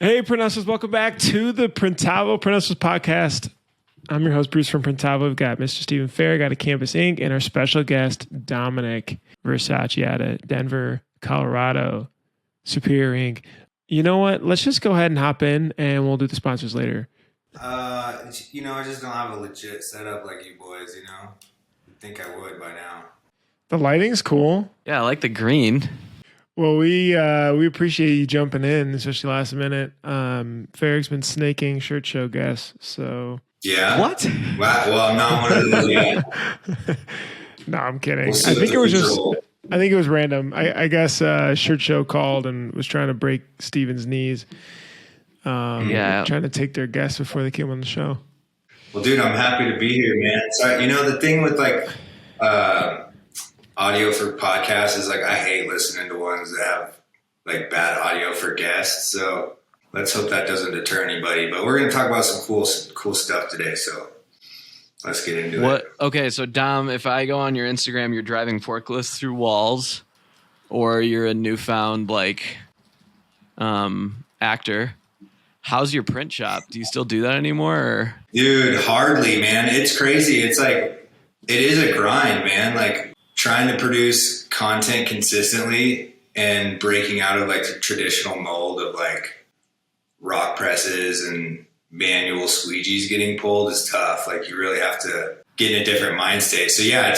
Hey, Printlife, welcome back to the Printavo Printlife podcast. I'm your host, Bruce from Printavo. We've got Mr. Stephen Farag out of Campus Inc. and our special guest, Dominic Versace out of Denver, Colorado, Superior Inc. You know what? Let's just go ahead and hop in and we'll do the sponsors later. I just don't have a legit setup like you boys, I think I would by now. The lighting's cool. Yeah, I like the green. Well, we appreciate you jumping in, especially last minute. Farag's been snaking shirt show guests, so... Yeah. What? Well, I'm not one of those yet. No, I'm kidding. I think it was random. I guess shirt show called and was trying to break Steven's knees. Trying to take their guests before they came on the show. Well, dude, I'm happy to be here, man. So, the thing with audio for podcasts is I hate listening to ones that have bad audio for guests. So let's hope that doesn't deter anybody. But we're going to talk about some cool stuff today. So let's get into it. Okay, so Dom, if I go on your Instagram, you're driving forklifts through walls, or you're a newfound actor. How's your print shop? Do you still do that anymore? Or? Dude, hardly, man. It's crazy. It's it is a grind, man. Trying to produce content consistently and breaking out of the traditional mold of rock presses and manual squeegees getting pulled is tough. You really have to get in a different mind state. So yeah, it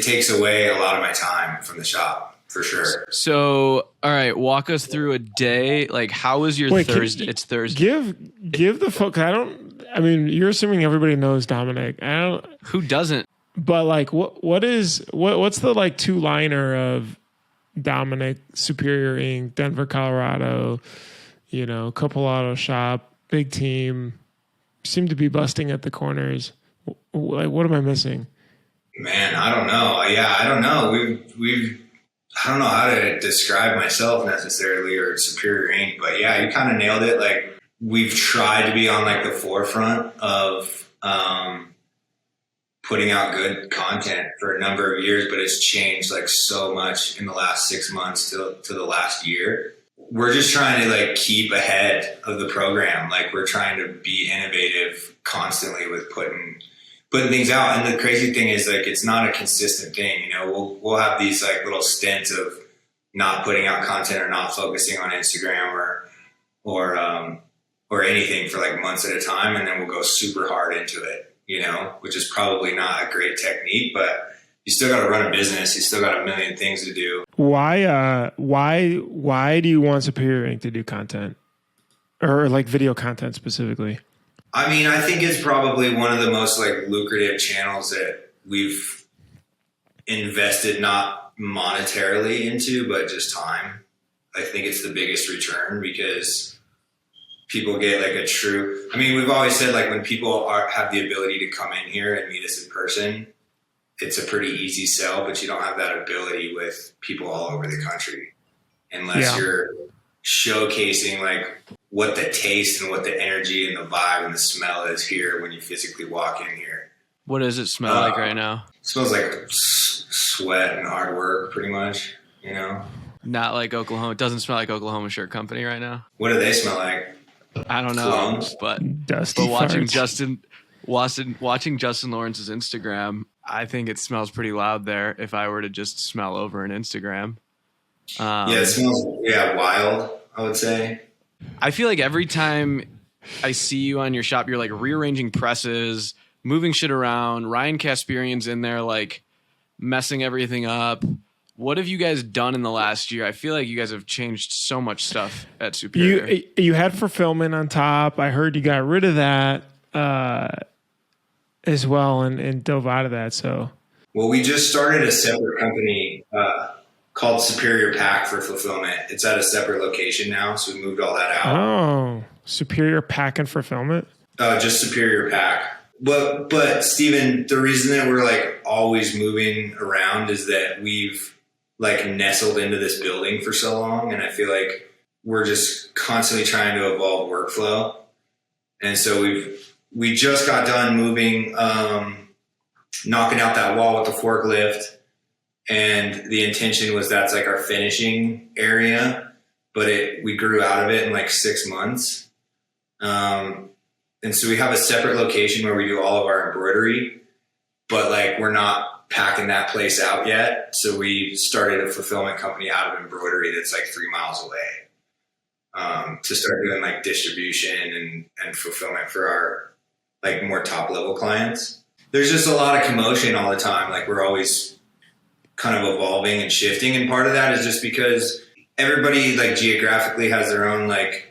takes away a lot of my time from the shop for sure. So, all right, walk us through a day. How is your Thursday? It's Thursday. Give the folk. You're assuming everybody knows Dominic. Who doesn't? But what's the two-liner of Dominic, Superior Inc., Denver, Colorado, couple auto shop, big team, seem to be busting at the corners. What am I missing? Man, I don't know. Yeah, I don't know. I don't know how to describe myself necessarily or Superior Inc., but yeah, you kind of nailed it. We've tried to be on the forefront of putting out good content for a number of years, but it's changed so much in the last 6 months to the last year. We're just trying to keep ahead of the program. We're trying to be innovative constantly with putting things out. And the crazy thing is it's not a consistent thing. We'll have these little stints of not putting out content or not focusing on Instagram or anything for months at a time. And then we'll go super hard into it. Which is probably not a great technique, but you still got to run a business. You still got a million things to do. Why do you want Superior Inc. to do content or video content specifically? I think it's probably one of the most lucrative channels that we've invested, not monetarily into, but just time. I think it's the biggest return because people get a true, we've always said when people have the ability to come in here and meet us in person, it's a pretty easy sell, but you don't have that ability with people all over the country unless you're showcasing what the taste and what the energy and the vibe and the smell is here when you physically walk in here. What does it smell like right now? It smells like sweat and hard work pretty much, Not like Oklahoma. It doesn't smell like Oklahoma Shirt Company right now. What do they smell like? I don't know, but watching Justin Lawrence's Instagram, I think it smells pretty loud there. If I were to just smell over an Instagram, it smells wild. I would say. I feel every time I see you on your shop, you're rearranging presses, moving shit around. Ryan Kasperian's in there messing everything up. What have you guys done in the last year? I feel you guys have changed so much stuff at Superior. You had fulfillment on top. I heard you got rid of that as well and dove out of that. So, well, we just started a separate company called Superior Pack for fulfillment. It's at a separate location now, so we moved all that out. Oh, Superior Pack and fulfillment? Just Superior Pack. But Steven, the reason that we're always moving around is that we've nestled into this building for so long, and I feel we're just constantly trying to evolve workflow. And so we just got done moving, knocking out that wall with the forklift, and the intention was that's our finishing area. but we grew out of it in like 6 months. And so we have a separate location where we do all of our embroidery, but like we're not packing that place out yet. So we started a fulfillment company out of embroidery that's like 3 miles away, to start doing like distribution and fulfillment for our like more top level clients. There's just a lot of commotion all the time. Like we're always kind of evolving and shifting. And part of that is just because everybody like geographically has their own like,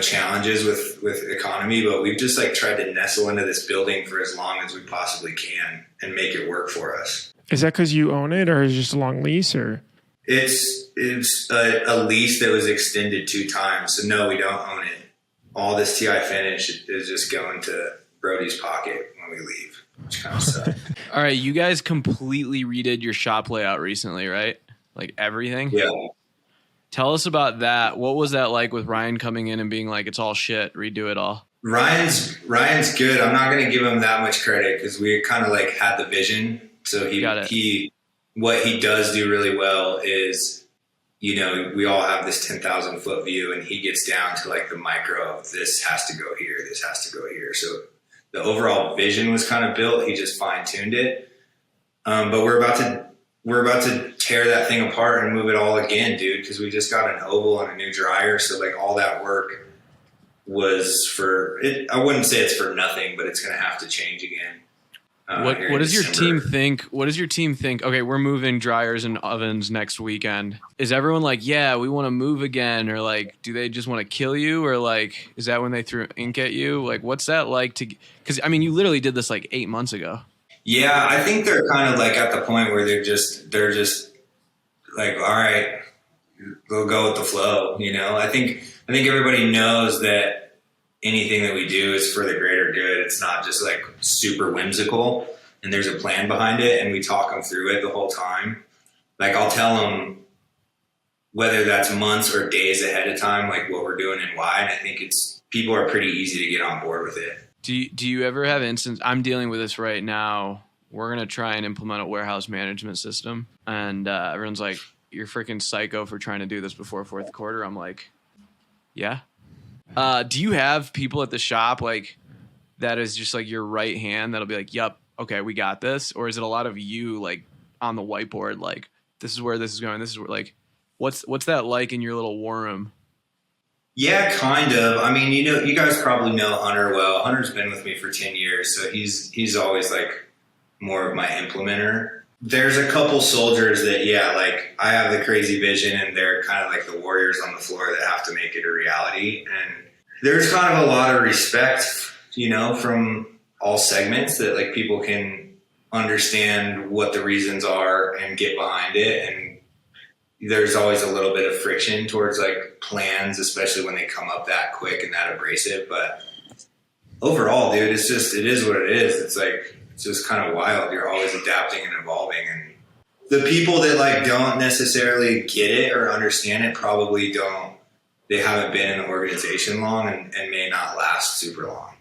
challenges with economy, but we've just like tried to nestle into this building for as long as we possibly can and make it work for us. Is that because you own it, or is it just a long lease, or? It's a lease that was extended 2 times. So no, we don't own it. All this TI finish is just going to Brody's pocket when we leave, which kind of sucks. All right. You guys completely redid your shop layout recently, right? Like everything? Yeah. Tell us about that. What was that like with Ryan coming in and being like, it's all shit, redo it all? Ryan's good. I'm not going to give him that much credit because we kind of like had the vision. So what he does do really well is, we all have this 10,000 foot view, and he gets down to like the micro of this has to go here. This has to go here. So the overall vision was kind of built. He just fine tuned it. But we're about to tear that thing apart and move it all again, dude, because we just got an oval and a new dryer. So like all that work was for it. I wouldn't say it's for nothing, but it's going to have to change again. What does your team think? What does your team think? Okay, we're moving dryers and ovens next weekend. Is everyone like, yeah, we want to move again? Or like, do they just want to kill you? Or like, is that when they threw ink at you? Like, what's that like to, because I mean, you literally did this like 8 months ago. Yeah, I think they're kind of like at the point where they're just like, all right, we'll go with the flow. I think everybody knows that anything that we do is for the greater good. It's not just like super whimsical, and there's a plan behind it, and we talk them through it the whole time. Like I'll tell them whether that's months or days ahead of time, like what we're doing and why. And I think people are pretty easy to get on board with it. Do you ever have instances? I'm dealing with this right now. We're going to try and implement a warehouse management system. And everyone's like, you're freaking psycho for trying to do this before fourth quarter. I'm like, yeah. Do you have people at the shop like that is just like your right hand that'll be like, yep, okay, we got this? Or is it a lot of you like on the whiteboard, like this is where this is going. This is where like, what's that like in your little war room? Yeah, kind of. I mean, you guys probably know Hunter well. Hunter's been with me for 10 years, so he's always like more of my implementer. There's a couple soldiers that, like I have the crazy vision, and they're kind of like the warriors on the floor that have to make it a reality. And there's kind of a lot of respect, from all segments that like people can understand what the reasons are and get behind it. And there's always a little bit of friction towards like plans, especially when they come up that quick and that abrasive. But overall, dude, it is what it is. It's like, it's just kind of wild. You're always adapting and evolving. And the people that like don't necessarily get it or understand it probably they haven't been in the organization long and may not last super long.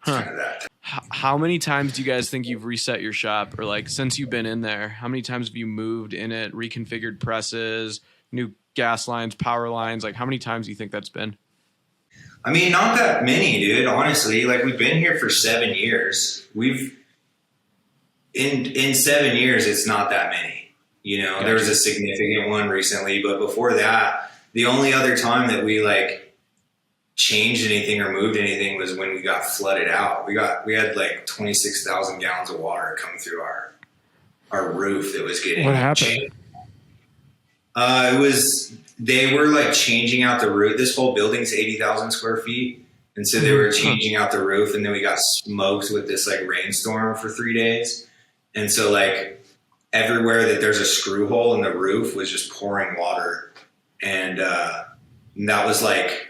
It's kind of that. How many times do you guys think you've reset your shop, or like since you've been in there, how many times have you moved in it, reconfigured presses, new gas lines, power lines? Like how many times do you think that's been? I mean, not that many, dude, honestly. Like we've been here for 7 years. In 7 years, it's not that many, Gotcha. There was a significant one recently, but before that, the only other time that we like changed anything or moved anything was when we got flooded out. We had like 26,000 gallons of water come through our roof that was getting What happened? changed. They were like changing out the roof. This whole building's 80,000 square feet. And so they were changing out the roof, and then we got smoked with this like rainstorm for 3 days. And so like everywhere that there's a screw hole in the roof was just pouring water. And that was like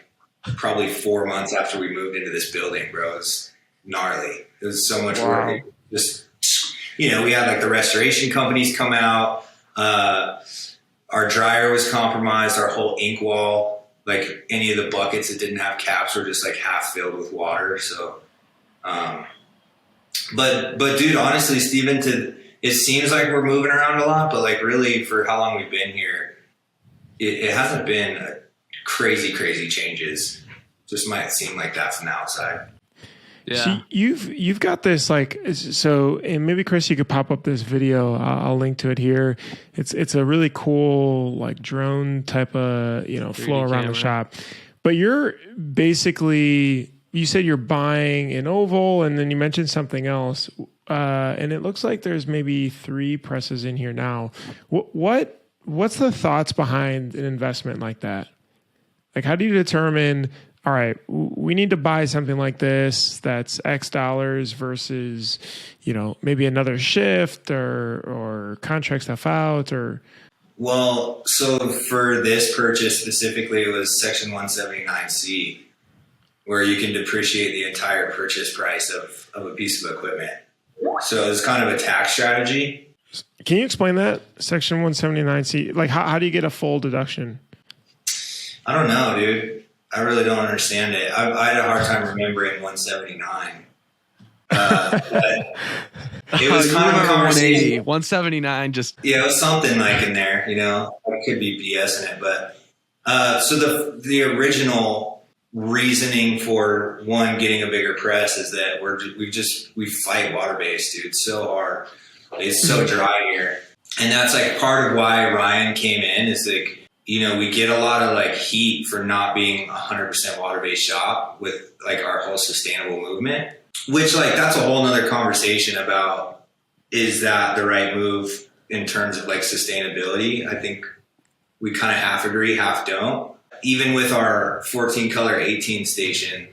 probably 4 months after we moved into this building, bro. It was gnarly. It was so much work. Just, we had like the restoration companies come out. Our dryer was compromised. Our whole ink wall, like any of the buckets that didn't have caps were just like half filled with water. So, but dude, honestly, Steven, it seems like we're moving around a lot, but like really for how long we've been here, it hasn't been crazy changes. Just might seem like that from the outside. Yeah. So you've got this like, so, and maybe Chris, you could pop up this video. I'll link to it here. It's a really cool like drone type of, flow around the shop. But you're basically, you said you're buying an oval, and then you mentioned something else. And it looks like there's maybe 3 presses in here now. What's the thoughts behind an investment like that? Like, how do you determine, all right, we need to buy something like this that's X dollars versus, maybe another shift or contract stuff out or... Well, so for this purchase specifically, it was Section 179C, where you can depreciate the entire purchase price of a piece of equipment. So it's kind of a tax strategy. Can you explain that? Section 179C, like how do you get a full deduction? I don't know, dude. I really don't understand it. I had a hard time remembering 179. But it was kind of a conversation. 179 just... Yeah, it was something like in there, It could be BS in it. But so the original reasoning for getting a bigger press is that we fight water based, dude, so hard. It's so dry here. And that's like part of why Ryan came in is like, we get a lot of like heat for not being 100% water-based shop with like our whole sustainable movement, which like that's a whole nother conversation about, is that the right move in terms of like sustainability? I think we kind of half agree, half don't. Even with our 14 color 18 station,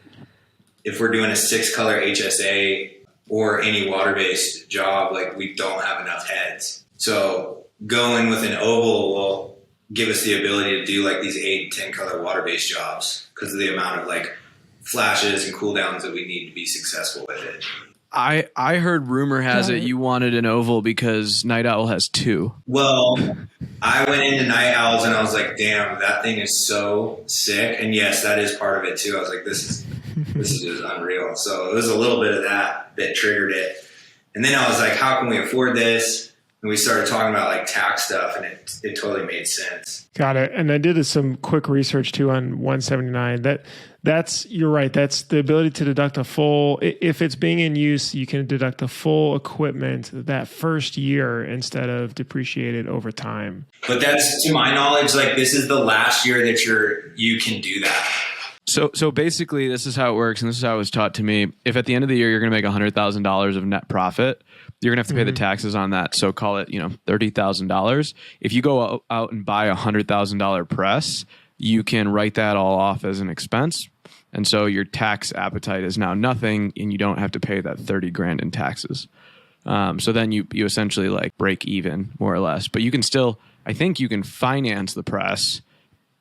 if we're doing a 6 color HSA or any water-based job, like we don't have enough heads. So going with an oval will give us the ability to do like these 8, 10 color water-based jobs because of the amount of like flashes and cooldowns that we need to be successful with it. I heard rumor has it you wanted an oval because Night Owl has 2. Well, I went into Night Owls and I was like, damn, that thing is so sick. And yes, that is part of it too. I was like, this is just unreal. So it was a little bit of that triggered it. And then I was like, how can we afford this? And we started talking about like tax stuff, and it totally made sense. Got it. And I did some quick research too on 179. That's you're right. That's the ability to deduct a full. If it's being in use, you can deduct the full equipment that first year instead of depreciated over time. But that's, to my knowledge, like this is the last year that you can do that. So basically, this is how it works, and this is how it was taught to me. If at the end of the year you're going to make $100,000 of net profit, you're gonna have to pay the taxes on that. So call it, $30,000. If you go out and buy $100,000 press, you can write that all off as an expense, and so your tax appetite is now nothing, and you don't have to pay that $30,000 in taxes. So then you essentially like break even more or less. But you can still, I think you can finance the press,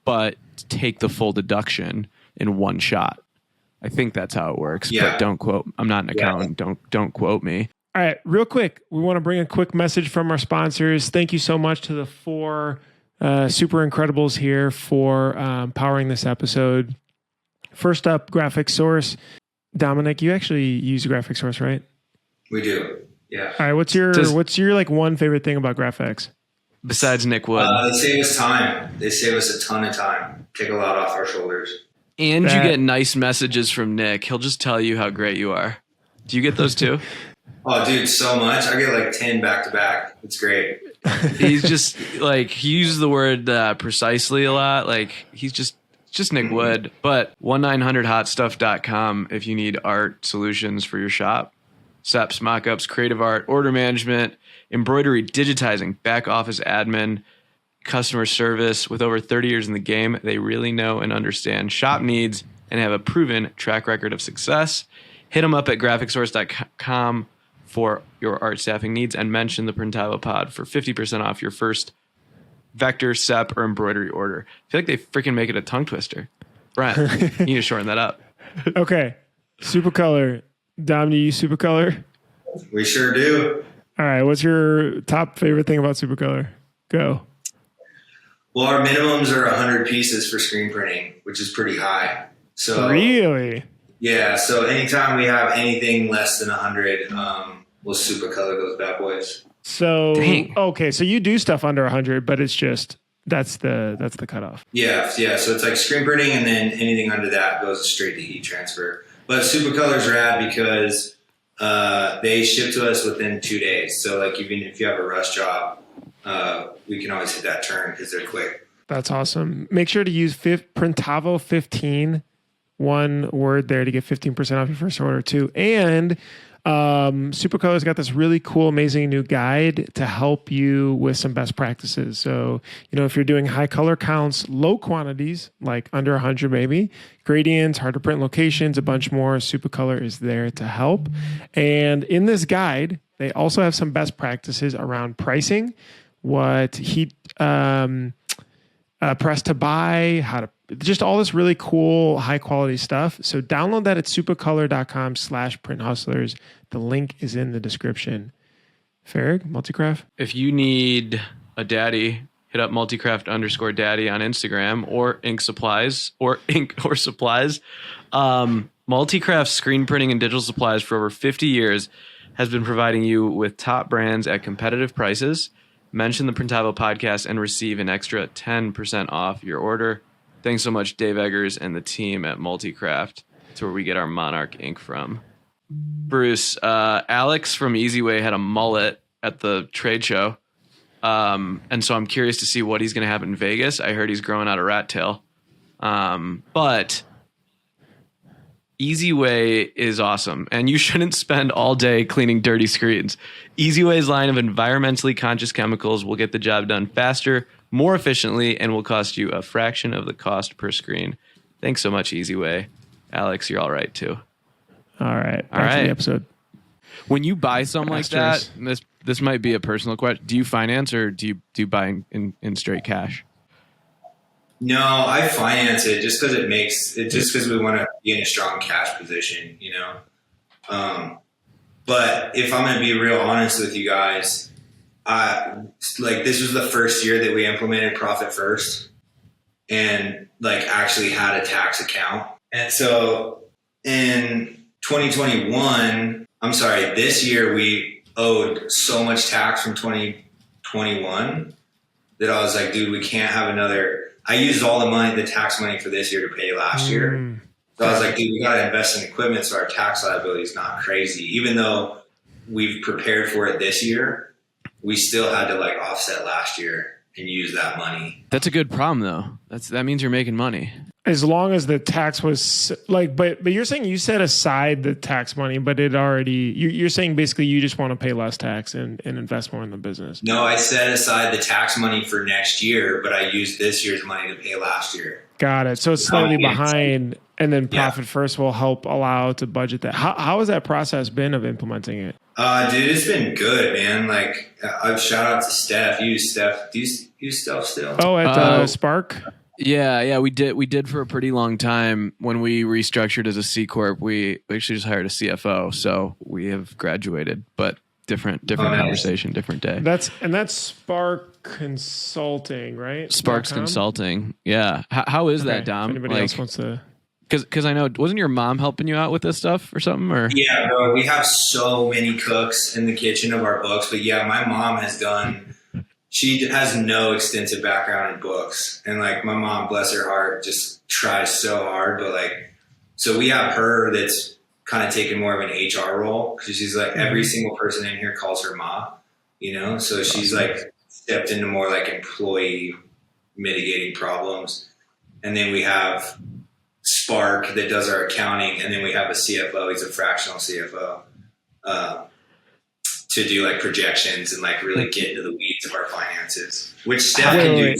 but take the full deduction in one shot. I think that's how it works. Yeah. But don't quote. I'm not an accountant. Don't quote me. All right, real quick, we want to bring a quick message from our sponsors. Thank you so much to the 4 super incredibles here for powering this episode. First up, Graphic Source. Dominic, you actually use Graphic Source, right? We do, yeah. All right, what's your like one favorite thing about GraphX? Besides Nick Wood. They save us time. They save us a ton of time. Take a lot off our shoulders. And you get nice messages from Nick. He'll just tell you how great you are. Do you get those too? Oh, dude, so much. I get like 10 back to back. It's great. He's just like, he uses the word precisely a lot. Like he's just Nick Wood. But 1-900hotstuff.com if you need art solutions for your shop. SEPs, mockups, creative art, order management, embroidery, digitizing, back office admin, customer service. With over 30 years in the game, they really know and understand shop needs and have a proven track record of success. Hit them up at graphicsource.com for your art staffing needs and mention the Printavo pod for 50% off your first vector, SEP, or embroidery order. I feel like they freaking make it a tongue twister. Brent, you need to shorten that up. Okay. Supercolor. Dom, do you use Supercolor? We sure do. All right. What's your top favorite thing about Supercolor? Go. Well, our minimums are 100 pieces for screen printing, which is pretty high. So really? Yeah. So anytime we have anything less than 100, we'll Supercolor those bad boys. So, Dang. Okay. So you do stuff under 100, but it's just That's the cutoff. Yeah. So it's like screen printing, and then anything under that goes straight to heat transfer. But Supercolor's rad because they ship to us within 2 days. So like even if you have a rush job, we can always hit that turn because they're quick. That's awesome. Make sure to use Printavo 15, one word there, to get 15% off your first order too. And Supercolor's got this really cool, amazing new guide to help you with some best practices. So, if you're doing high color counts, low quantities, like under 100 maybe, gradients, hard to print locations, a bunch more, Supercolor is there to help. And in this guide, they also have some best practices around pricing, what heat press to buy, how to just all this really cool, high quality stuff. So download that at supercolor.com/printhustlers. The link is in the description. Farag, Multicraft. If you need a daddy, hit up multicraft_daddy on Instagram, or ink supplies or supplies. Multicraft screen printing and digital supplies for over 50 years has been providing you with top brands at competitive prices. Mention the Printavo podcast and receive an extra 10% off your order. Thanks so much, Dave Eggers and the team at Multicraft. That's where we get our Monarch ink from. Bruce, Alex from Easyway had a mullet at the trade show. And so I'm curious to see what he's going to have in Vegas. I heard he's growing out a rat tail. But Easyway is awesome, and you shouldn't spend all day cleaning dirty screens. Easyway's line of environmentally conscious chemicals will get the job done faster, more efficiently, and will cost you a fraction of the cost per screen. Thanks so much, Easyway. Alex, you're all right, too. All right. Back to the episode. When you buy something like that, this might be a personal question. Do you finance, or do you buy in straight cash? No, I finance it just because because we want to be in a strong cash position, But if I'm going to be real honest with you guys, this was the first year that we implemented Profit First and actually had a tax account. And so in 2021, this year we owed so much tax from 2021 that I was like, dude, we can't have another. I used all the tax money for this year to pay last year. So I was like, dude, we got to invest in equipment so our tax liability is not crazy. Even though we've prepared for it this year, we still had to offset last year and use that money. That's a good problem, though. That means you're making money. As long as the tax was but you're saying you set aside the tax money, but it already, you're saying basically you just want to pay less tax and invest more in the business. No, I set aside the tax money for next year, but I used this year's money to pay last year. Got it. So it's slightly behind, and then Profit First will help allow to budget that. How has that process been of implementing it? Dude, it's been good, man. Shout out to Steph. You use Steph. Do you use Steph still? Oh, at Spark? Yeah, we did for a pretty long time. When we restructured as a C Corp, we actually just hired a CFO, so we have graduated, but different conversation, different day. That's Spark Consulting, right? Sparks Consulting. Yeah. How is that, Dom? If anybody else wants to... Because I know, wasn't your mom helping you out with this stuff or something? Or yeah, bro, we have so many cooks in the kitchen of our books, but yeah, my mom she has no extensive background in books, and my mom, bless her heart, just tries so hard. But so we have her that's kind of taken more of an HR role, because she's every single person in here calls her ma, so she's stepped into more employee mitigating problems. And then we have Spark that does our accounting, and then we have a CFO. He's a fractional CFO to do projections and really get into the weeds of our finances, which Steph can do.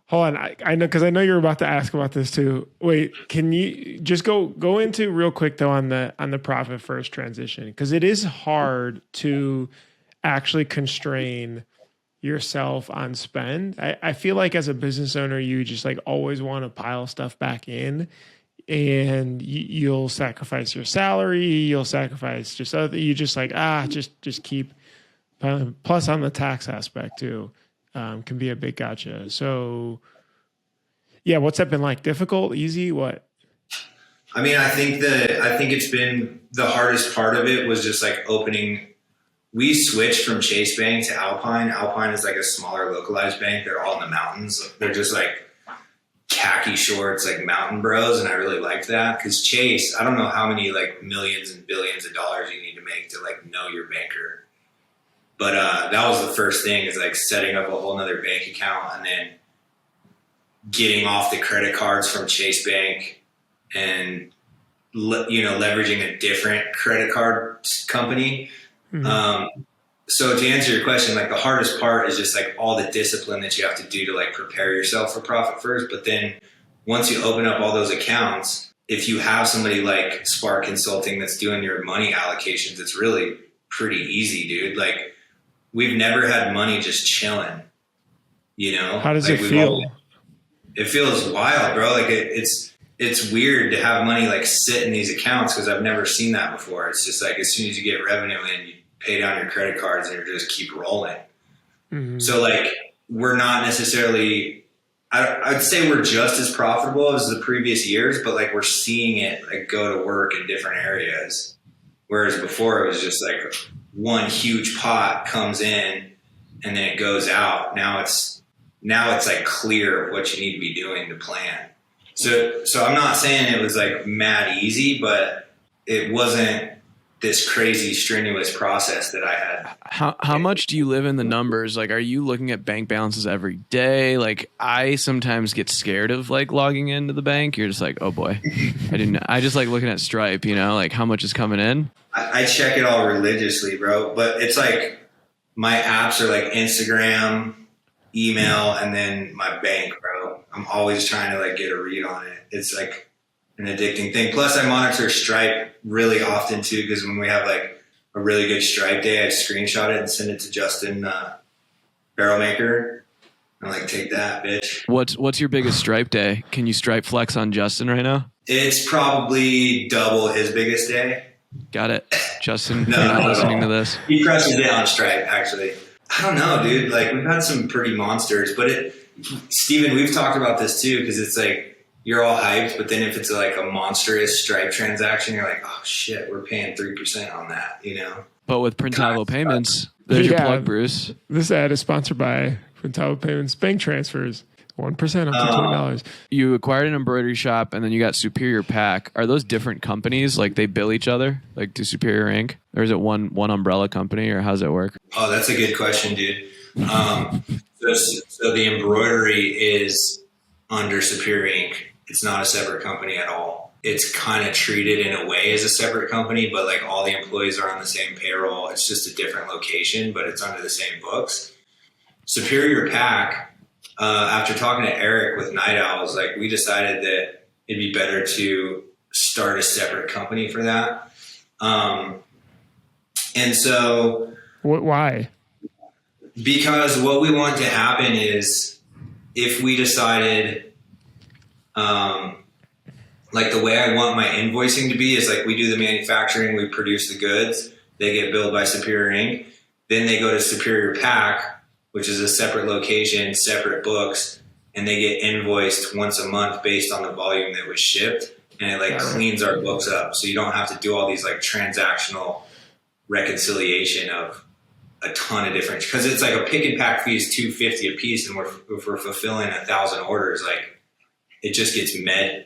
Hold on, I know, because I know you're about to ask about this too. Wait, can you just go into real quick though on the Profit First transition, because it is hard to actually constrain yourself on spend. I feel like as a business owner, you just always want to pile stuff back in. And you'll sacrifice your salary. You'll sacrifice just other. You just just keep. Plus, on the tax aspect too, can be a big gotcha. So, yeah, what's that been like? Difficult, easy, what? I mean, I think it's been the hardest part of it was just opening we switched from Chase Bank to Alpine. Alpine is like a smaller localized bank. They're all in the mountains. They're just like khaki shorts, like mountain bros. And I really liked that because Chase, I don't know how many like millions and billions of dollars you need to make to like know your banker. But that was the first thing, is like setting up a whole nother bank account and then getting off the credit cards from Chase Bank and, leveraging a different credit card company. Mm-hmm. So to answer your question, like the hardest part is just like all the discipline that you have to do to like prepare yourself for profit first. But then once you open up all those accounts, if you have somebody like Spark Consulting that's doing your money allocations, it's really pretty easy, dude. Like we've never had money just chilling, How does like it feel? It feels wild, bro. Like it's weird to have money like sit in these accounts because I've never seen that before. It's just like as soon as you get revenue in, you pay down your credit cards and you just keep rolling. Mm-hmm. So like we're not necessarily, I'd say we're just as profitable as the previous years, but like we're seeing it like go to work in different areas. Whereas before it was just like one huge pot comes in and then it goes out. Now it's like clear what you need to be doing to plan. So I'm not saying it was like mad easy, but it wasn't this crazy strenuous process that I had. How much do you live in the numbers? Like, are you looking at bank balances every day? Like, I sometimes get scared of like logging into the bank. You're just like, oh boy, I just like looking at Stripe, like how much is coming in. I check it all religiously, bro. But it's like my apps are like Instagram, email, and then my bank, bro. I'm always trying to like get a read on it. It's like an addicting thing. Plus I monitor Stripe really often too, because when we have like a really good Stripe day, I screenshot it and send it to Justin Barrelmaker. I'm like, take that, bitch. What's your biggest Stripe day? Can you Stripe flex on Justin right now? It's probably double his biggest day. Got it. Justin, you're not listening to this. He crushes it on Stripe, actually. I don't know, dude. Like we've had some pretty monsters, but Steven, we've talked about this too, because it's like you're all hyped, but then if it's like a monstrous Stripe transaction, you're like, oh shit, we're paying 3% on that, But with Printavo Payments, there's your plug, Bruce. This ad is sponsored by Printavo Payments Bank Transfers. 1% up to $20. You acquired an embroidery shop and then you got Superior Pack. Are those different companies? Like they bill each other, like to Superior Inc.? Or is it one umbrella company, or how's it work? Oh, that's a good question, dude. So the embroidery is under Superior Inc. It's not a separate company at all. It's kind of treated in a way as a separate company, but like all the employees are on the same payroll. It's just a different location, but it's under the same books. Superior Pack, after talking to Eric with Night Owls, like we decided that it'd be better to start a separate company for that. And so why? Because what we want to happen is if we decided, like the way I want my invoicing to be is like we do the manufacturing, we produce the goods, they get billed by Superior Inc. Then they go to Superior Pack, which is a separate location, separate books, and they get invoiced once a month based on the volume that was shipped. And it like cleans our books up. So you don't have to do all these like transactional reconciliation of a ton of different, because it's like a pick and pack fee is $250 a piece. And if we're fulfilling 1,000 orders, like it just gets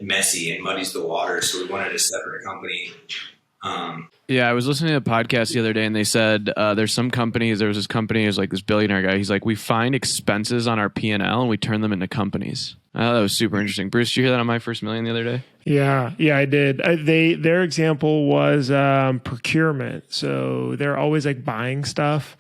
messy and muddies the water. So we wanted a separate company. Yeah, I was listening to a podcast the other day and they said there was this company, is like this billionaire guy. He's like, we find expenses on our P&L and we turn them into companies. I thought that was super interesting. Bruce, did you hear that on My First Million the other day? Yeah, I did. Their example was procurement. So they're always like buying stuff.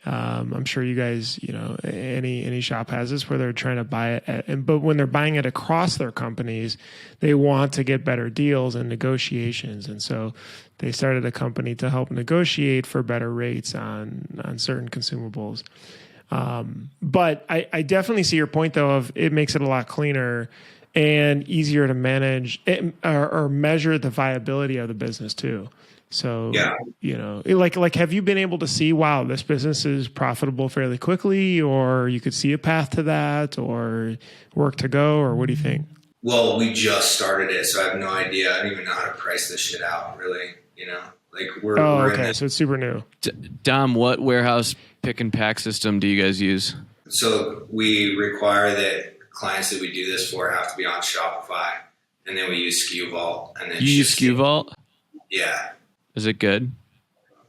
I'm sure you guys, any shop has this where they're trying to buy it. But when they're buying it across their companies, they want to get better deals and negotiations. And so they started a company to help negotiate for better rates on certain consumables. But I definitely see your point, though, of it makes it a lot cleaner and easier to manage or measure the viability of the business, too. So, like, have you been able to see, wow, this business is profitable fairly quickly, or you could see a path to that, or work to go, or what do you think? Well, we just started it, so I have no idea. I don't even know how to price this shit out, really, Like Oh, we're in okay. this. So it's super new. Dom, what warehouse pick and pack system do you guys use? So we require that clients that we do this for have to be on Shopify, and then we use SKU Vault. And then You use SKU Vault? Yeah, Is it good?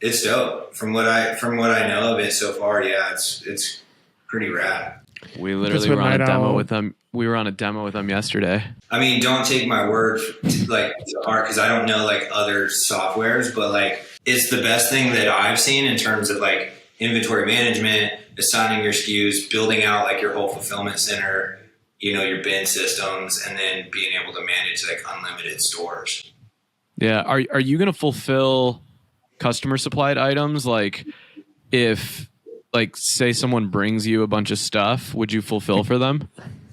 it's dope. From what I know of it so far, yeah, it's pretty rad. We literally were on a demo with them. We were on a demo with them yesterday. I mean, don't take my word like to heart because I don't know like other softwares, but like it's the best thing that I've seen in terms of like inventory management, assigning your SKUs, building out like your whole fulfillment center, you know, your bin systems, and then being able to manage like unlimited stores. Yeah. Are you going to fulfill customer supplied items? Like if like say someone brings you a bunch of stuff, would you fulfill for them?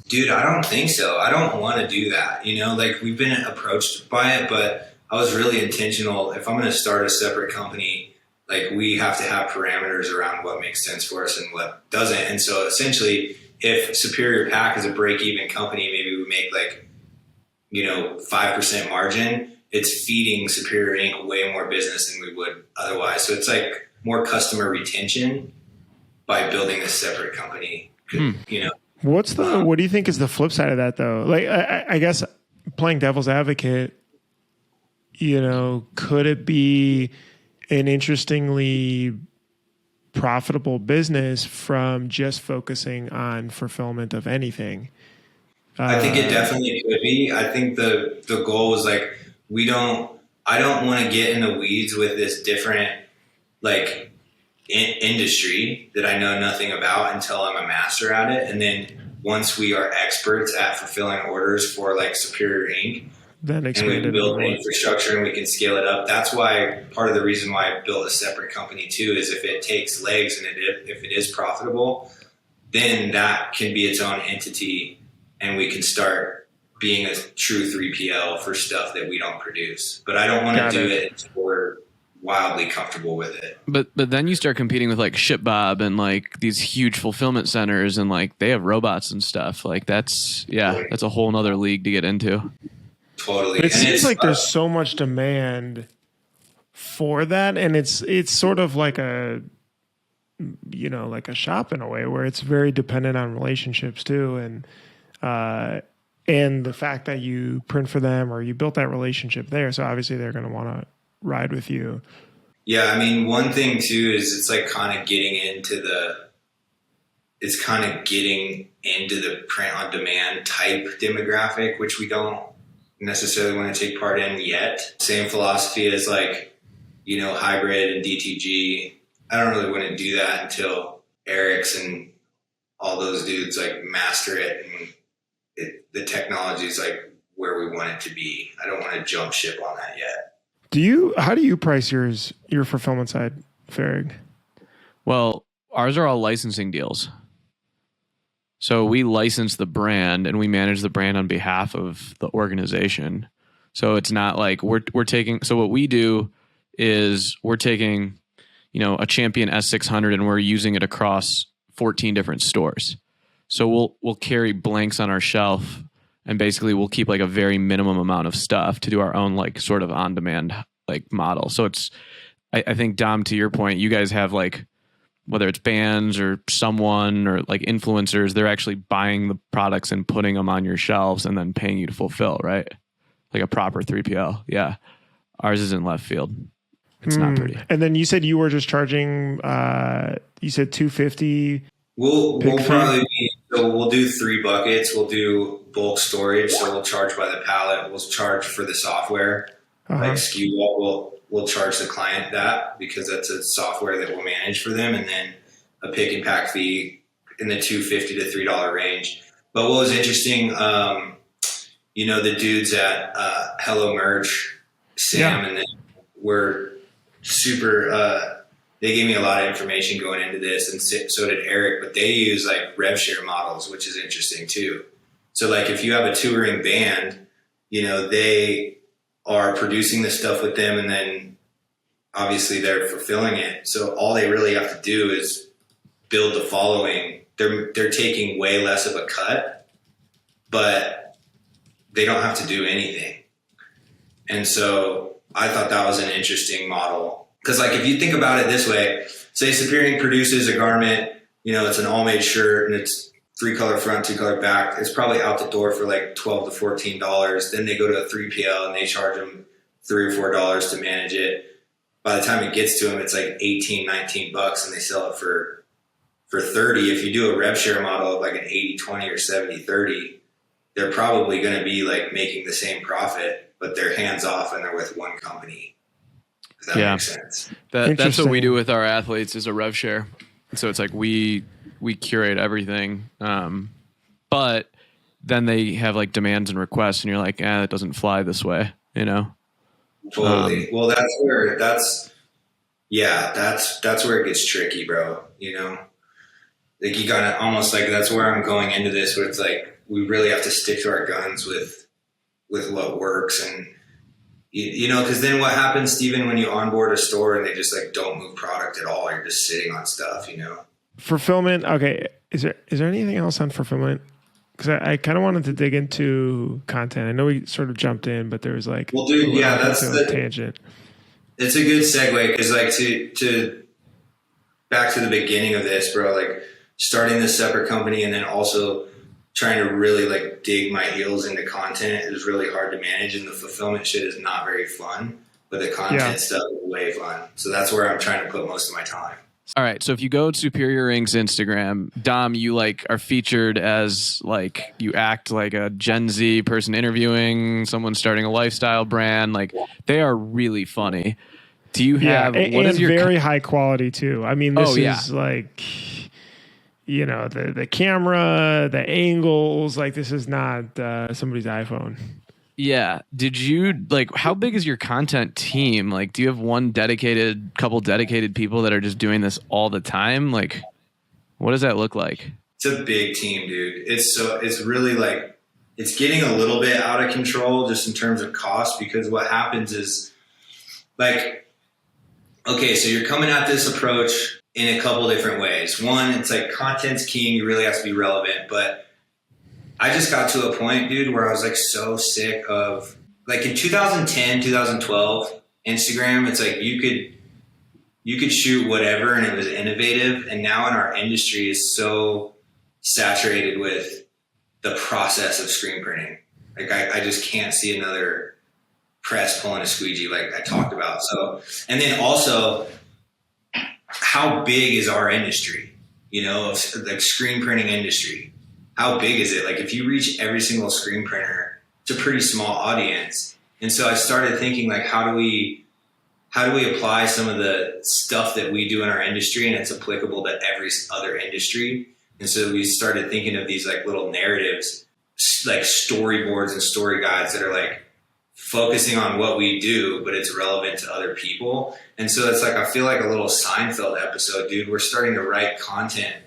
Dude, I don't think so. I don't want to do that. You know, like we've been approached by it, but I was really intentional. If I'm going to start a separate company, like we have to have parameters around what makes sense for us and what doesn't. And so essentially, if Superior Pack is a break-even company, maybe we make like, 5% margin. It's feeding Superior Inc. way more business than we would otherwise. So it's like more customer retention by building a separate company. What do you think is the flip side of that though? Like, I guess playing devil's advocate, could it be an interestingly profitable business from just focusing on fulfillment of anything? I think it definitely could be. I think the goal was like, I don't want to get in the weeds with this different like industry that I know nothing about until I'm a master at it. And then once we are experts at fulfilling orders for like Superior Inc., then and we build the infrastructure and we can scale it up. That's why part of the reason why I built a separate company too is if it takes legs and if it is profitable, then that can be its own entity and we can start being a true 3PL for stuff that we don't produce. But I don't want to do it until we're wildly comfortable with it. But then you start competing with like ShipBob and like these huge fulfillment centers and like they have robots and stuff. Like that's a whole nother league to get into. Totally. But it seems like there's so much demand for that, and it's sort of like a shop in a way where it's very dependent on relationships too, and the fact that you print for them or you built that relationship there, so obviously they're going to want to ride with you. Yeah, I mean, one thing too is it's like kind of getting into the print on demand type demographic, which we don't necessarily want to take part in yet. Same philosophy as like, hybrid and DTG. I don't really want to do that until Eric's and all those dudes like master it and the technology is like where we want it to be. I don't want to jump ship on that yet. How do you price your fulfillment side, Farag? Well, ours are all licensing deals. So we license the brand and we manage the brand on behalf of the organization. So it's not like we're taking. So what we do is we're taking, a Champion S600 and we're using it across 14 different stores. So we'll carry blanks on our shelf and basically we'll keep like a very minimum amount of stuff to do our own like sort of on demand like model. So it's, I think Dom, to your point, you guys have like, whether it's bands or someone or like influencers, they're actually buying the products and putting them on your shelves and then paying you to fulfill, right? Like a proper 3PL. Yeah. Ours is in left field. It's not pretty. And then you said you were just charging, you said $250. We'll do 3 buckets. We'll do bulk storage. So we'll charge by the pallet. We'll charge for the software. Like SKU Vault, we'll charge the client that because that's a software that we'll manage for them, and then a pick and pack fee in the $2.50 to $3 range. But what was interesting, the dudes at Hello Merch, Sam, and then were super. They gave me a lot of information going into this, and so did Eric. But they use like rev share models, which is interesting too. So like if you have a touring band, they are producing the stuff with them and then obviously they're fulfilling it. So all they really have to do is build the following. They're taking way less of a cut, but they don't have to do anything. And so I thought that was an interesting model. Because like if you think about it this way, say Superior produces a garment, you know, it's an all-made shirt and it's 3-color front, 2-color back. It's probably out the door for like $12 to $14. Then they go to a 3PL and they charge them $3 or $4 to manage it. By the time it gets to them, it's like 18, 19 bucks, and they sell it for 30. If you do a rev share model of like an 80-20 or 70-30, they're probably going to be like making the same profit, but they're hands off and they're with one company. Does that make sense? That's what we do with our athletes is a rev share. So it's like we curate everything, but then they have like demands and requests, and you're like, it doesn't fly this way, you know? Totally. Well, that's where it gets tricky, bro. You know, like you gotta almost like, that's where I'm going into this, where it's like, we really have to stick to our guns with what works. And, you know, cause then what happens, Steven, when you onboard a store and they just like don't move product at all, you're just sitting on stuff, you know? Fulfillment. Okay. Is there anything else on fulfillment? Because I kind of wanted to dig into content. I know we sort of jumped in, but there was like, well, dude, yeah, that's the tangent. It's a good segue because, like, to back to the beginning of this, bro. Like, starting this separate company and then also trying to really like dig my heels into content is really hard to manage, and the fulfillment shit is not very fun. But the content stuff is way fun. So that's where I'm trying to put most of my time. All right. So if you go to Superior Ink's Instagram, Dom, you like are featured as like, you act like a Gen Z person interviewing someone starting a lifestyle brand. Like, they are really funny. Do you have, what is your very high quality too? I mean, this is like, you know, the camera, the angles, like this is not somebody's iPhone. Yeah. Did you like, how big is your content team? Like, do you have couple dedicated people that are just doing this all the time? Like, what does that look like? It's a big team, dude. It's really like, it's getting a little bit out of control just in terms of cost, because what happens is like, okay, so you're coming at this approach in a couple different ways. One, it's like content's king. You really have to be relevant, but I just got to a point, dude, where I was like so sick of like in 2010, 2012, Instagram, it's like you could shoot whatever and it was innovative. And now in our industry is so saturated with the process of screen printing. Like I just can't see another press pulling a squeegee like I talked about. So, and then also how big is our industry, you know, like screen printing industry? How big is it? Like if you reach every single screen printer, it's a pretty small audience. And so I started thinking like, how do we apply some of the stuff that we do in our industry and it's applicable to every other industry? And so we started thinking of these like little narratives, like storyboards and story guides that are like focusing on what we do, but it's relevant to other people. And so it's like, I feel like a little Seinfeld episode, dude. We're starting to write content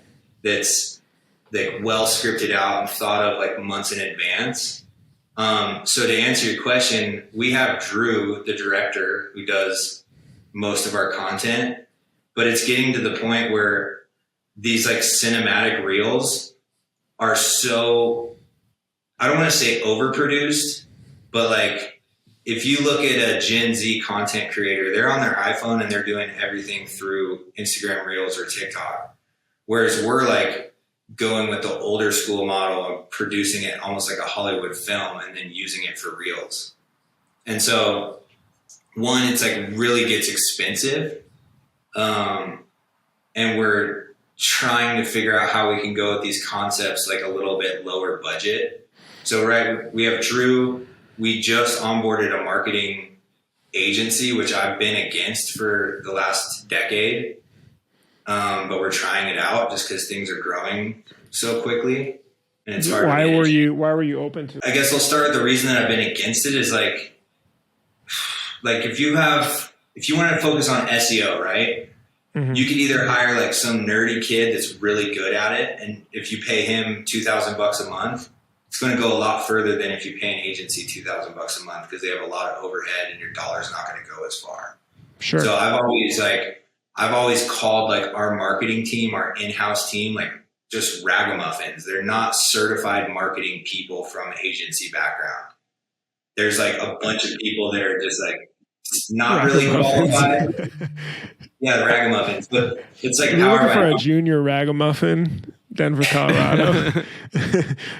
that's like well scripted out and thought of like months in advance. So to answer your question, we have Drew, the director, who does most of our content, but it's getting to the point where these like cinematic reels are so, I don't want to say overproduced, but like if you look at a Gen Z content creator, they're on their iPhone and they're doing everything through Instagram Reels or TikTok. Whereas we're like going with the older school model of producing it almost like a Hollywood film and then using it for Reels. And so one, it's like really gets expensive. And we're trying to figure out how we can go with these concepts like a little bit lower budget. So right, we have Drew. We just onboarded a marketing agency, which I've been against for the last decade. But we're trying it out just because things are growing so quickly, and it's hard. Why were you open to it? I guess I'll start with the reason that I've been against it is like if you want to focus on SEO, right? Mm-hmm. You could either hire like some nerdy kid that's really good at it, and if you pay him $2,000 a month, it's going to go a lot further than if you pay an agency $2,000 a month because they have a lot of overhead and your dollar's not going to go as far. Sure. So I've always called like our marketing team, our in-house team, like just ragamuffins. They're not certified marketing people from agency background. There's like a bunch of people that are just like not really qualified. Yeah, the ragamuffins, but it's like We're powered looking for by a junior ragamuffin, Denver, Colorado.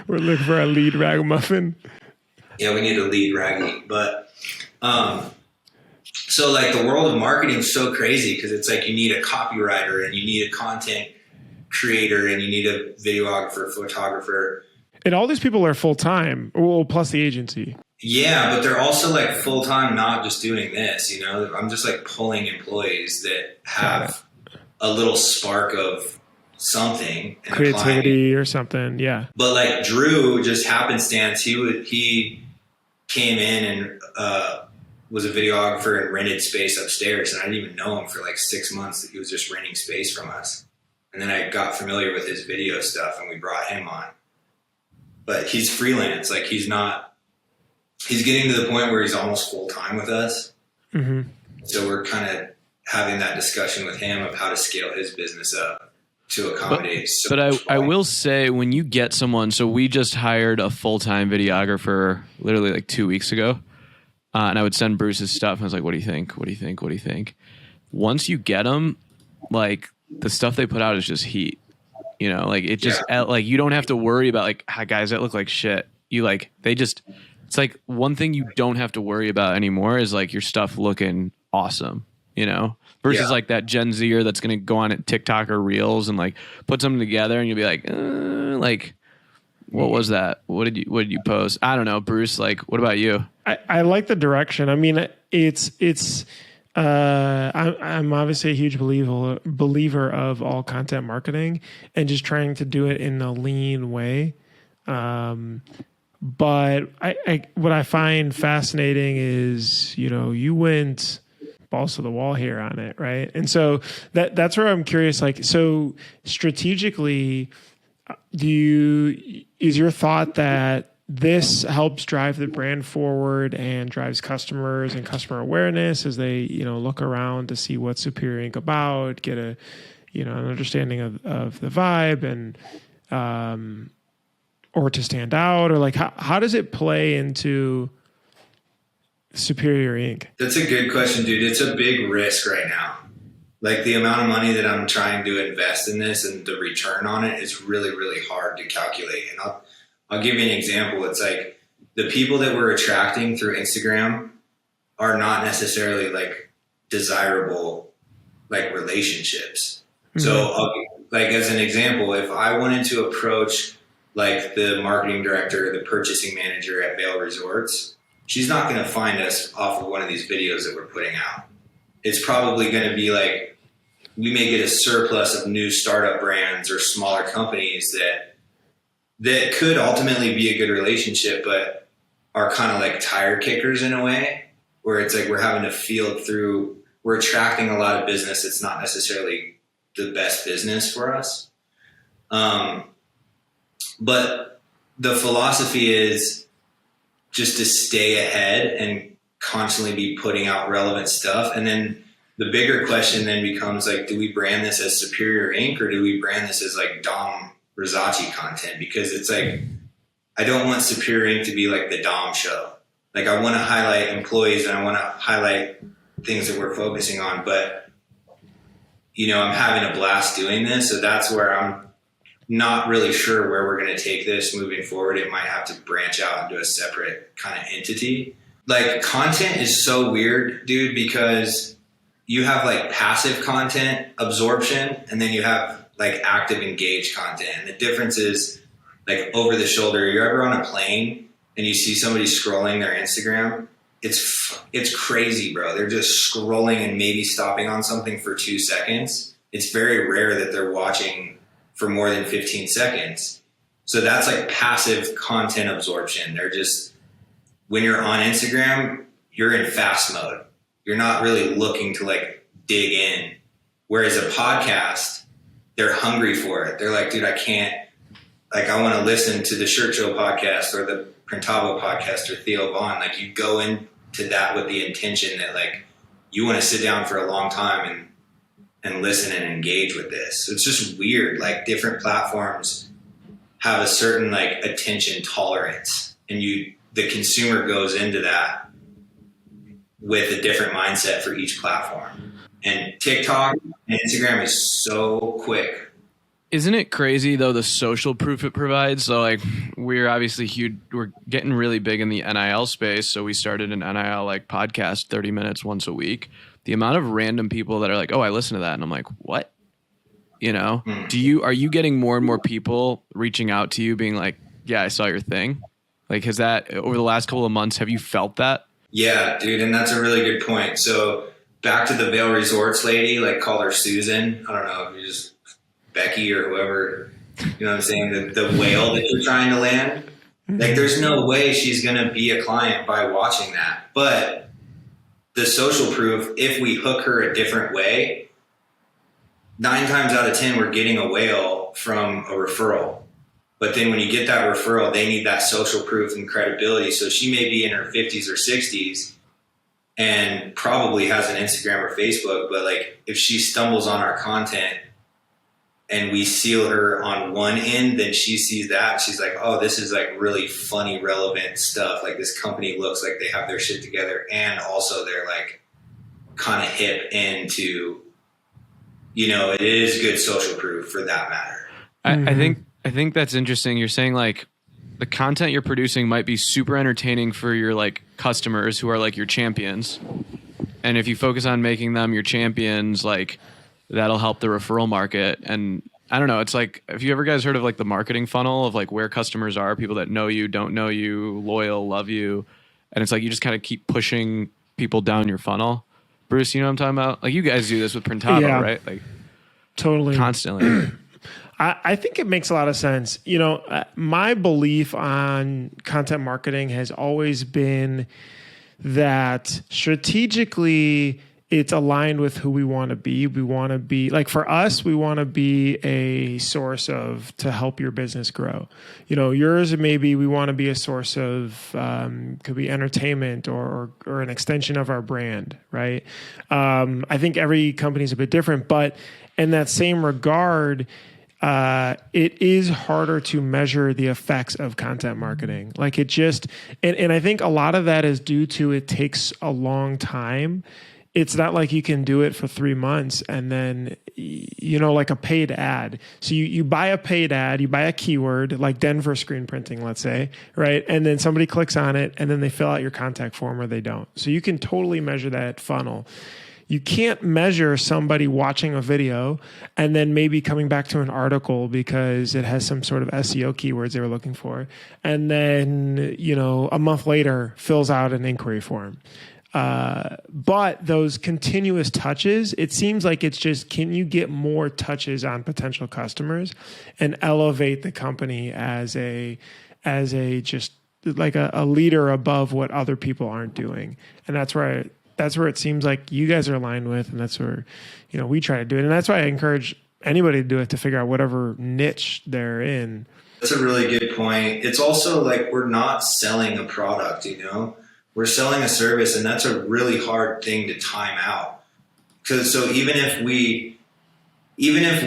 We're looking for a lead ragamuffin. Yeah, we need a lead raggy. But so like the world of marketing is so crazy because it's like you need a copywriter and you need a content creator and you need a videographer, photographer. And all these people are full time, well, plus the agency. Yeah, but they're also like full time, not just doing this. You know, I'm just like pulling employees that have a little spark of something, and creativity or something. Yeah. But like Drew, just happenstance, he came in and was a videographer and rented space upstairs, and I didn't even know him for like 6 months. That he was just renting space from us, and then I got familiar with his video stuff, and we brought him on. But he's freelance, like he's getting to the point where he's almost full time with us. Mm-hmm. So we're kind of having that discussion with him of how to scale his business up to accommodate. But I will say, when you get someone, so we just hired a full-time videographer literally like 2 weeks ago. And I would send Bruce his stuff. And I was like, what do you think? What do you think? What do you think? Once you get them, like the stuff they put out is just heat. You know, like it just like you don't have to worry about like, hi guys, that look like shit. You like, it's like one thing you don't have to worry about anymore is like your stuff looking awesome, you know, versus like that Gen Zer that's going to go on at TikTok or Reels and like put something together and you'll be like, what was that? What did you post? I don't know, Bruce, like, what about you? I like the direction. I mean, I'm obviously a huge believer of all content marketing and just trying to do it in a lean way. But what I find fascinating is, you know, you went balls to the wall here on it, right? And so that's where I'm curious. Like, so strategically, is your thought that this helps drive the brand forward and drives customers and customer awareness as they, you know, look around to see what's Superior Ink about, get a, you know, an understanding of the vibe and, or to stand out, or like how does it play into Superior Ink? That's a good question, dude. It's a big risk right now. Like the amount of money that I'm trying to invest in this and the return on it is really, really hard to calculate. And I'll give you an example. It's like the people that we're attracting through Instagram are not necessarily like desirable, like relationships. Mm-hmm. So like as an example, if I wanted to approach like the marketing director, the purchasing manager at Vail Resorts, she's not going to find us off of one of these videos that we're putting out. It's probably going to be like, we may get a surplus of new startup brands or smaller companies that could ultimately be a good relationship, but are kind of like tire kickers in a way, where it's like we're having to field through, we're attracting a lot of business that's not necessarily the best business for us. But the philosophy is just to stay ahead and constantly be putting out relevant stuff. And then the bigger question then becomes like, do we brand this as Superior Ink or do we brand this as like Dom Versace content? Because it's like, I don't want Superior Ink to be like the Dom show. Like I want to highlight employees and I want to highlight things that we're focusing on, but you know, I'm having a blast doing this. So that's where I'm not really sure where we're going to take this moving forward. It might have to branch out into a separate kind of entity. Like content is so weird, dude, because you have like passive content absorption and then you have like active engaged content. And the difference is like over the shoulder, you're ever on a plane and you see somebody scrolling their Instagram. It's crazy, bro. They're just scrolling and maybe stopping on something for 2 seconds. It's very rare that they're watching for more than 15 seconds. So that's like passive content absorption. They're just, when you're on Instagram, you're in fast mode. You're not really looking to like dig in. Whereas a podcast, they're hungry for it. They're like, dude, I can't, like, I want to listen to the Shirt Show podcast or the Printavo podcast or Theo Vaughn. Like you go into that with the intention that like, you want to sit down for a long time and listen and engage with this. So it's just weird. Like different platforms have a certain like attention tolerance and the consumer goes into that with a different mindset for each platform. And TikTok and Instagram is so quick. Isn't it crazy though, the social proof it provides? So like, we're obviously huge, we're getting really big in the NIL space. So we started an NIL like podcast, 30 minutes once a week. The amount of random people that are like, oh, I listen to that. And I'm like, what? You know, are you getting more and more people reaching out to you being like, yeah, I saw your thing? Like, has that over the last couple of months, have you felt that? Yeah, dude. And that's a really good point. So back to the Vail Resorts lady, like called her Susan. I don't know if you just Becky or whoever, you know what I'm saying? The whale that you're trying to land. Like there's no way she's going to be a client by watching that. But the social proof, if we hook her a different way, 9 times out of 10, we're getting a whale from a referral. But then when you get that referral, they need that social proof and credibility. So she may be in her 50s or 60s and probably has an Instagram or Facebook. But like if she stumbles on our content and we seal her on one end, then she sees that. She's like, oh, this is like really funny, relevant stuff. Like this company looks like they have their shit together. And also they're like kind of hip into, you know, it is good social proof for that matter. I think that's interesting. You're saying like the content you're producing might be super entertaining for your like customers who are like your champions. And if you focus on making them your champions, like that'll help the referral market. And I don't know, it's like, have you ever guys heard of like the marketing funnel of like where customers are, people that know you, don't know you, loyal, love you. And it's like, you just kind of keep pushing people down your funnel. Bruce, you know what I'm talking about? Like you guys do this with Printavo, right? Like totally. Constantly. I think it makes a lot of sense. You know, my belief on content marketing has always been that strategically it's aligned with who we want to be. We want to be like, for us, we want to be a source to help your business grow. You know, yours, maybe we want to be a source of, could be entertainment or an extension of our brand, right? I think every company is a bit different, but in that same regard, it is harder to measure the effects of content marketing. Like it just, and I think a lot of that is due to it takes a long time. It's not like you can do it for 3 months and then, you know, like a paid ad. So you buy a paid ad, you buy a keyword like Denver screen printing, let's say, right? And then somebody clicks on it and then they fill out your contact form or they don't. So you can totally measure that funnel. You can't measure somebody watching a video and then maybe coming back to an article because it has some sort of SEO keywords they were looking for. And then, you know, a month later fills out an inquiry form. But those continuous touches, it seems like it's just, can you get more touches on potential customers and elevate the company as a just like a leader above what other people aren't doing. And that's where it seems like you guys are aligned with, and that's where, you know, we try to do it. And that's why I encourage anybody to do it, to figure out whatever niche they're in. That's a really good point. It's also like, we're not selling a product, you know, we're selling a service, and that's a really hard thing to time out. So even if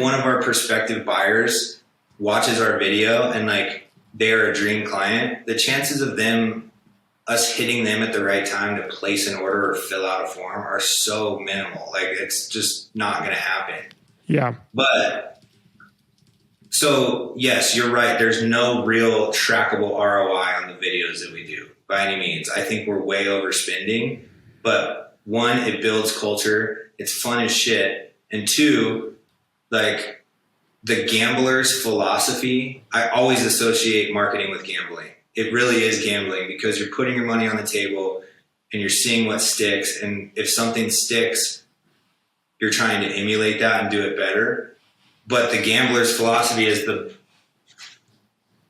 one of our prospective buyers watches our video and like they're a dream client, the chances of us hitting them at the right time to place an order or fill out a form are so minimal. Like it's just not going to happen. Yeah. But so yes, you're right. There's no real trackable ROI on the videos that we do by any means. I think we're way overspending, but one, it builds culture. It's fun as shit. And two, like the gambler's philosophy, I always associate marketing with gambling. It really is gambling because you're putting your money on the table and you're seeing what sticks. And if something sticks, you're trying to emulate that and do it better. But the gambler's philosophy is the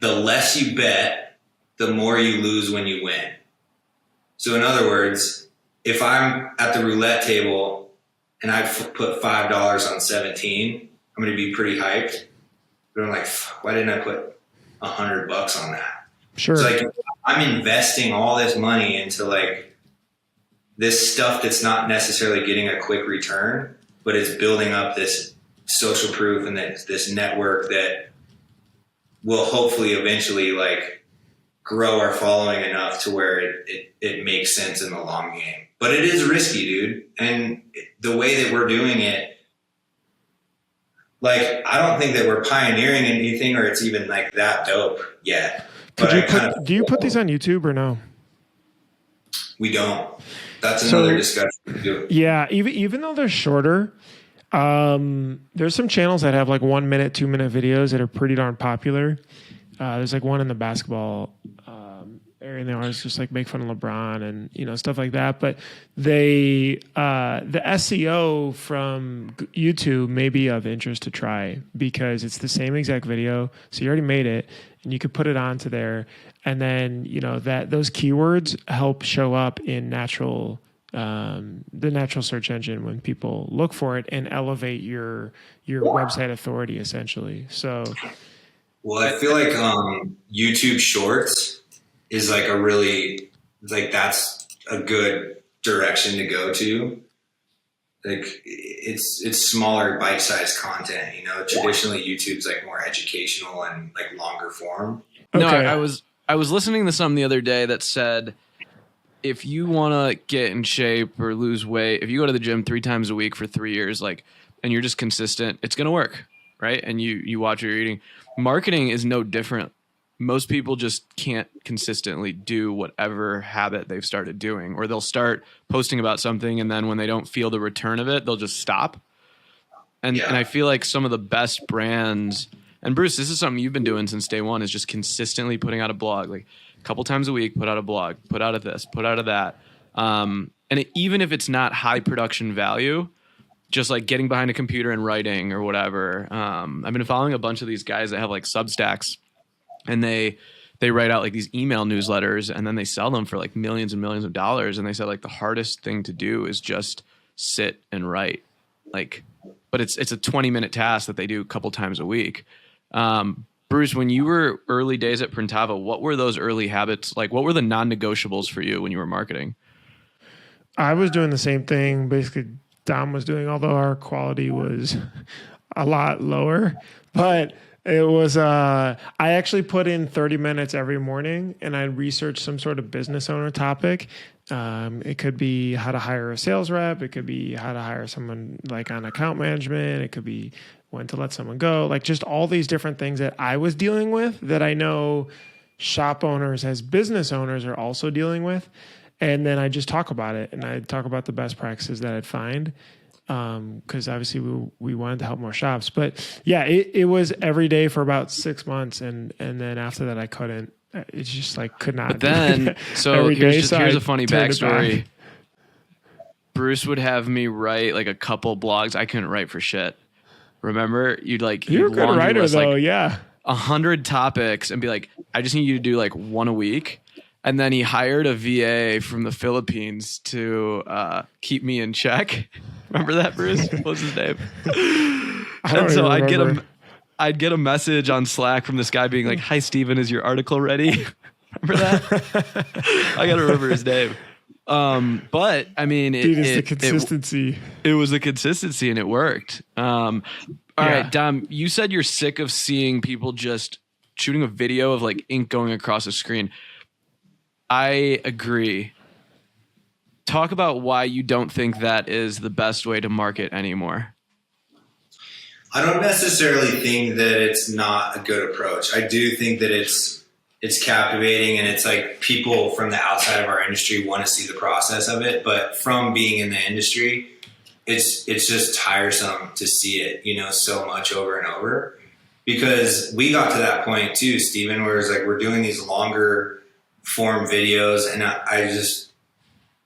less you bet, the more you lose when you win. So in other words, if I'm at the roulette table and I put $5 on 17, I'm going to be pretty hyped. But I'm like, why didn't I put $100 on that? Sure. So like, I'm investing all this money into like this stuff that's not necessarily getting a quick return, but it's building up this social proof and this network that will hopefully eventually like grow our following enough to where it makes sense in the long game. But it is risky, dude. And the way that we're doing it, like, I don't think that we're pioneering anything or it's even like that dope yet. Do you put these on YouTube or no? We don't. That's another discussion to do. Yeah, even though they're shorter, there's some channels that have like 1 minute, 2 minute videos that are pretty darn popular. There's like one in the basketball area, and they always just like make fun of LeBron and, you know, stuff like that. But the SEO from YouTube may be of interest to try because it's the same exact video. So you already made it, and you could put it onto there, and then, you know, that those keywords help show up in the natural search engine when people look for it and elevate your website authority essentially. So, well, I feel like YouTube Shorts is like that's a good direction to go to. Like, it's smaller, bite-sized content. You know, traditionally YouTube's like more educational and like longer form. No, okay. I was listening to something the other day that said, if you want to get in shape or lose weight, if you go to the gym 3 times a week for 3 years, like, and you're just consistent, it's going to work, right? And you watch what you're eating. Marketing is no different. Most people just can't consistently do whatever habit they've started doing, or they'll start posting about something, and then when they don't feel the return of it, they'll just stop. And I feel like some of the best brands, and Bruce, this is something you've been doing since day one, is just consistently putting out a blog, like a couple times a week, put out a blog, put out of this, put out of that. Even if it's not high production value, just like getting behind a computer and writing or whatever. I've been following a bunch of these guys that have like Substacks, and they write out like these email newsletters, and then they sell them for like millions and millions of dollars. And they said like the hardest thing to do is just sit and write, like, but it's a 20-minute task that they do a couple times a week. Bruce, when you were early days at Printavo, what were those early habits? Like, what were the non-negotiables for you when you were marketing? I was doing the same thing basically Dom was doing, although our quality was a lot lower, but it was, I actually put in 30 minutes every morning, and I'd research some sort of business owner topic. It could be how to hire a sales rep. It could be how to hire someone like on account management. It could be when to let someone go, like just all these different things that I was dealing with that I know shop owners as business owners are also dealing with. And then I just talk about it, and I talk about the best practices that I'd find. Because obviously we wanted to help more shops, but yeah, it was every day for about 6 months, and then after that I couldn't. It's just like could not. But then, so here's a funny backstory. Bruce would have me write like a couple blogs. I couldn't write for shit. Remember, you're a good writer though, like, yeah. 100 topics, and be like, I just need you to do like one a week. And then he hired a VA from the Philippines to keep me in check. Remember that, Bruce? What was his name? And so I'd get a message on Slack from this guy being like, "Hi, Steven, is your article ready?" Remember that? I got to remember his name. But I mean, it's the consistency. It was the consistency, and it worked. All right, Dom, you said you're sick of seeing people just shooting a video of like ink going across a screen. I agree. Talk about why you don't think that is the best way to market anymore. I don't necessarily think that it's not a good approach. I do think that it's captivating, and it's like people from the outside of our industry want to see the process of it. But from being in the industry, it's just tiresome to see it, you know, so much over and over. Because we got to that point too, Steven, where it's like we're doing these longer form videos, and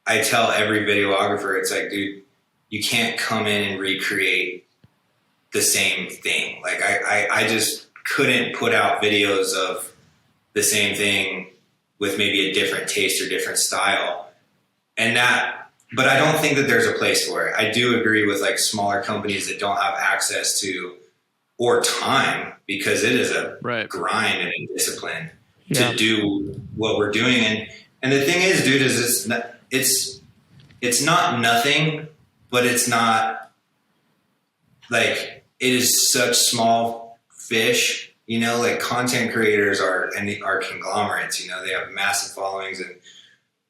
I tell every videographer, it's like, dude, you can't come in and recreate the same thing. Like I just couldn't put out videos of the same thing with maybe a different taste or different style. But I don't think that there's a place for it. I do agree with like smaller companies that don't have access to or time, because it is a grind and a discipline to do what we're doing. And the thing is, dude, is it's not nothing, but it's not like, it is such small fish You know, like content creators are conglomerates. You know, they have massive followings, and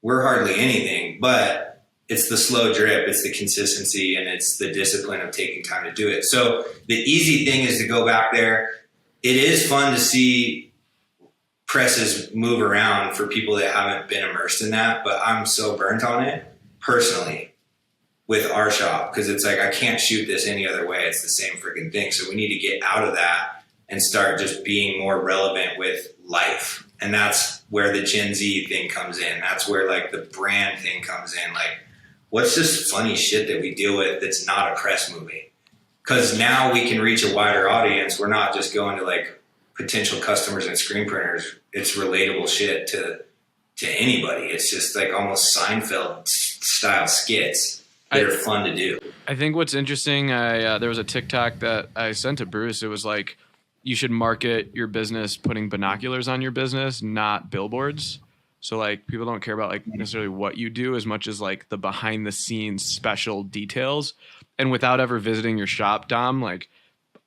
we're hardly anything. But it's the slow drip, it's the consistency, and it's the discipline of taking time to do it. So the easy thing is to go back there. It is fun to see presses move around for people that haven't been immersed in that, but I'm so burnt on it personally with our shop, because it's like I can't shoot this any other way. It's the same freaking thing. So we need to get out of that and start just being more relevant with life. And that's where the Gen Z thing comes in. That's where like the brand thing comes in. Like, what's this funny shit that we deal with that's not a press movie? Because now we can reach a wider audience. We're not just going to like potential customers and screen printers. It's relatable shit to anybody. It's just like almost Seinfeld style skits that are fun to do. I think what's interesting, there was a TikTok that I sent to Bruce. It was like, you should market your business putting binoculars on your business, not billboards. So like people don't care about like necessarily what you do as much as like the behind the scenes special details. And without ever visiting your shop, Dom, like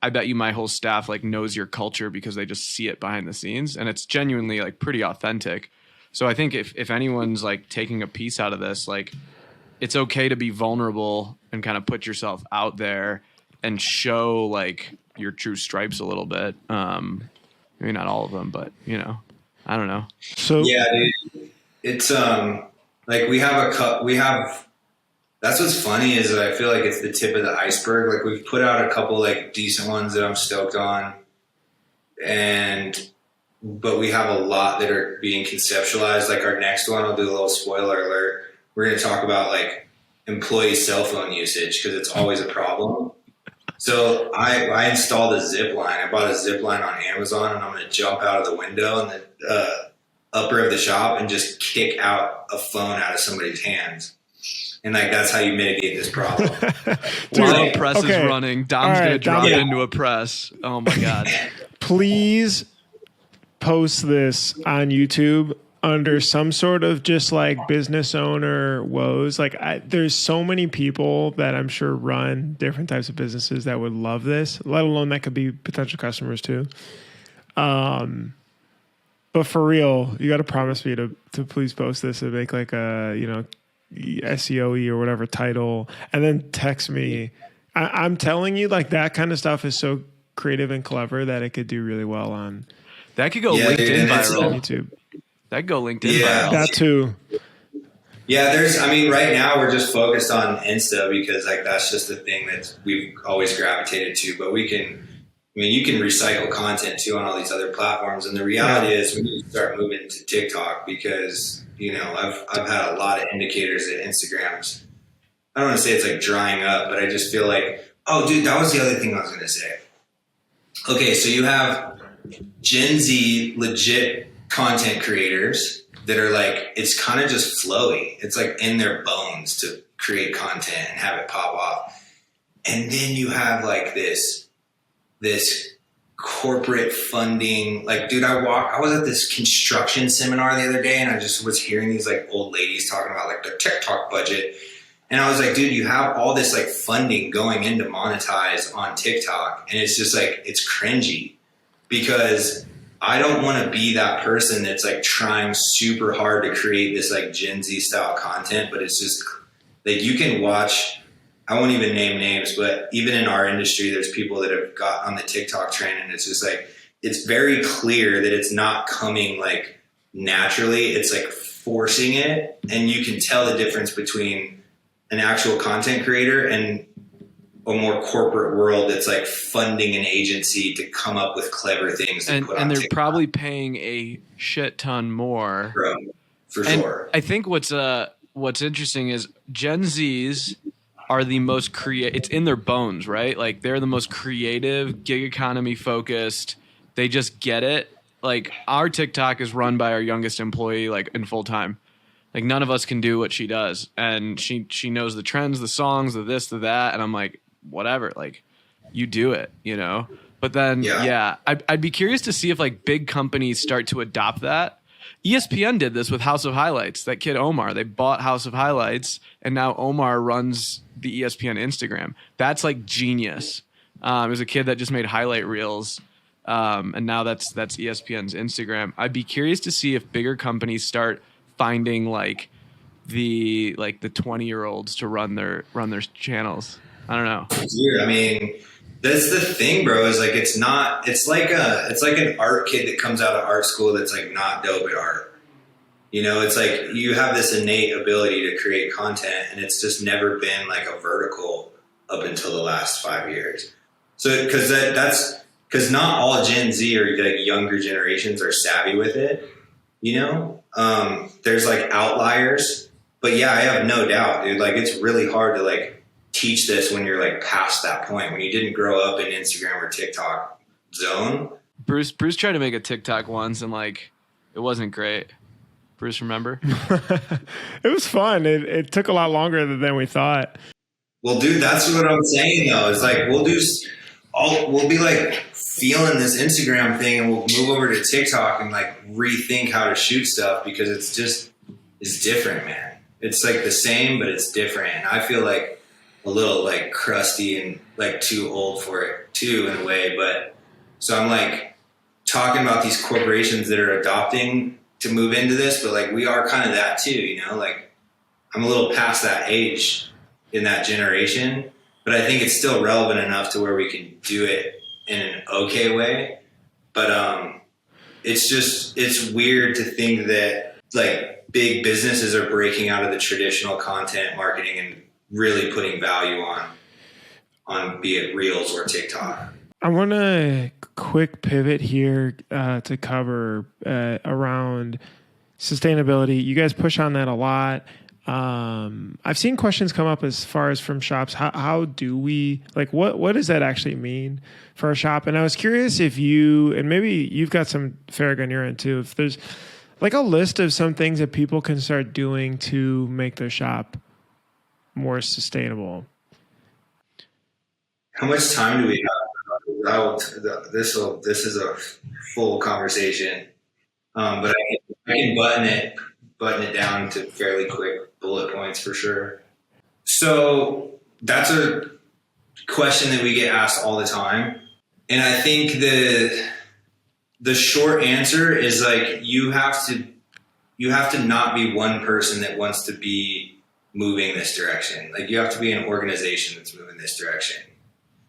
I bet you my whole staff like knows your culture because they just see it behind the scenes, and it's genuinely like pretty authentic. So I think if anyone's like taking a piece out of this, like it's okay to be vulnerable and kind of put yourself out there and show like your true stripes a little bit. Maybe not all of them, but you know, I don't know. So yeah, dude, it's like we have that's what's funny is that I feel like it's the tip of the iceberg. Like we've put out a couple like decent ones that I'm stoked on, but we have a lot that are being conceptualized. Like our next one, I'll do a little spoiler alert. We're going to talk about like employee cell phone usage because it's always a problem. So I installed a zip line. I bought a zip line on Amazon, and I'm going to jump out of the window in the upper of the shop and just kick out a phone out of somebody's hands. And like that's how you mitigate this problem. While a press is running, Dom's going to drop it into a press. Oh my God. Please post this on YouTube under some sort of just like business owner woes. Like there's so many people that I'm sure run different types of businesses that would love this, let alone that could be potential customers too. But for real, you got to promise me to please post this and make like a, you know, SEOE or whatever title, and then text me. I'm telling you, like that kind of stuff is so creative and clever that it could do really well on. That could go LinkedIn viral on YouTube. That could go LinkedIn viral. That too. Yeah, right now we're just focused on Insta because like that's just the thing that we've always gravitated to. But you can recycle content too on all these other platforms. And the reality is we need to start moving to TikTok because, you know, I've had a lot of indicators that Instagram's, I don't want to say it's like drying up, but I just feel like, oh dude, that was the other thing I was going to say. Okay. So you have Gen Z legit content creators that are like, it's kind of just flowy. It's like in their bones to create content and have it pop off. And then you have like this corporate funding. Like, dude, I was at this construction seminar the other day and I just was hearing these like old ladies talking about like the TikTok budget. And I was like, dude, you have all this like funding going in to monetize on TikTok. And it's just like, it's cringy because I don't want to be that person that's like trying super hard to create this like Gen Z style content, but it's just like you can watch, I won't even name names, but even in our industry, there's people that have got on the TikTok train and it's just like, it's very clear that it's not coming like naturally. It's like forcing it. And you can tell the difference between an actual content creator and a more corporate world that's like funding an agency to come up with clever things to put on and they're TikTok. probably paying a shit ton more. For and sure. I think what's interesting is Gen Zs are the most it's in their bones, right? Like they're the most creative, gig economy focused. They just get it. Like our TikTok is run by our youngest employee, like in full time. Like none of us can do what she does. And she knows the trends, the songs, the this, the that. And I'm like, whatever, like you do it, you know? But then, I'd be curious to see if like big companies start to adopt that. ESPN did this with House of Highlights. That kid Omar, they bought House of Highlights, and now Omar runs the ESPN Instagram. That's like genius. There's a kid that just made highlight reels And now that's ESPN's Instagram. I'd be curious to see if bigger companies start finding like the 20-year-olds to run their channels. I don't know. Dude, I mean, that's the thing, bro, is like it's like an art kid that comes out of art school that's like not dope at art. You know, it's like you have this innate ability to create content, and it's just never been like a vertical up until the last 5 years. So because not all Gen Z or like younger generations are savvy with it, you know. There's like outliers, but yeah, I have no doubt, dude. Like it's really hard to like teach this when you're like past that point, when you didn't grow up in Instagram or TikTok zone. Bruce tried to make a TikTok once and like it wasn't great. Bruce, remember? It was fun. It took a lot longer than we thought. Well, dude, that's what I'm saying though. Is like we'll be like feeling this Instagram thing, and we'll move over to TikTok and like rethink how to shoot stuff because it's different, man. It's like the same, but it's different. And I feel like a little like crusty and like too old for it too in a way. But so I'm like talking about these corporations that are adopting to move into this, but like we are kind of that too, you know, like I'm a little past that age in that generation, but I think it's still relevant enough to where we can do it in an okay way. But it's weird to think that like big businesses are breaking out of the traditional content marketing and really putting value on be it Reels or TikTok. I want to quick pivot here to cover around sustainability. You guys push on that a lot. I've seen questions come up as far as from shops. How do we like what does that actually mean for a shop? And I was curious if you, and maybe you've got some Farag on your end too, if there's like a list of some things that people can start doing to make their shop more sustainable. How much time do we have? This is a full conversation, but I can button it down to fairly quick bullet points for sure. So that's a question that we get asked all the time, and I think the short answer is like you have to not be one person that wants to be moving this direction. Like you have to be an organization that's moving this direction.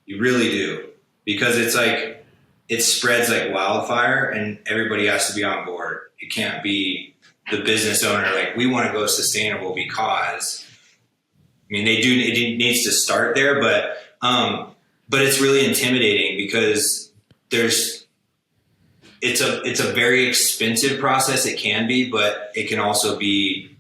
You really do, because it's like it spreads like wildfire and everybody has to be on board. It can't be the business owner like we want to go sustainable because I mean it needs to start there, but it's really intimidating because it's a very expensive process. It can be, but it can also be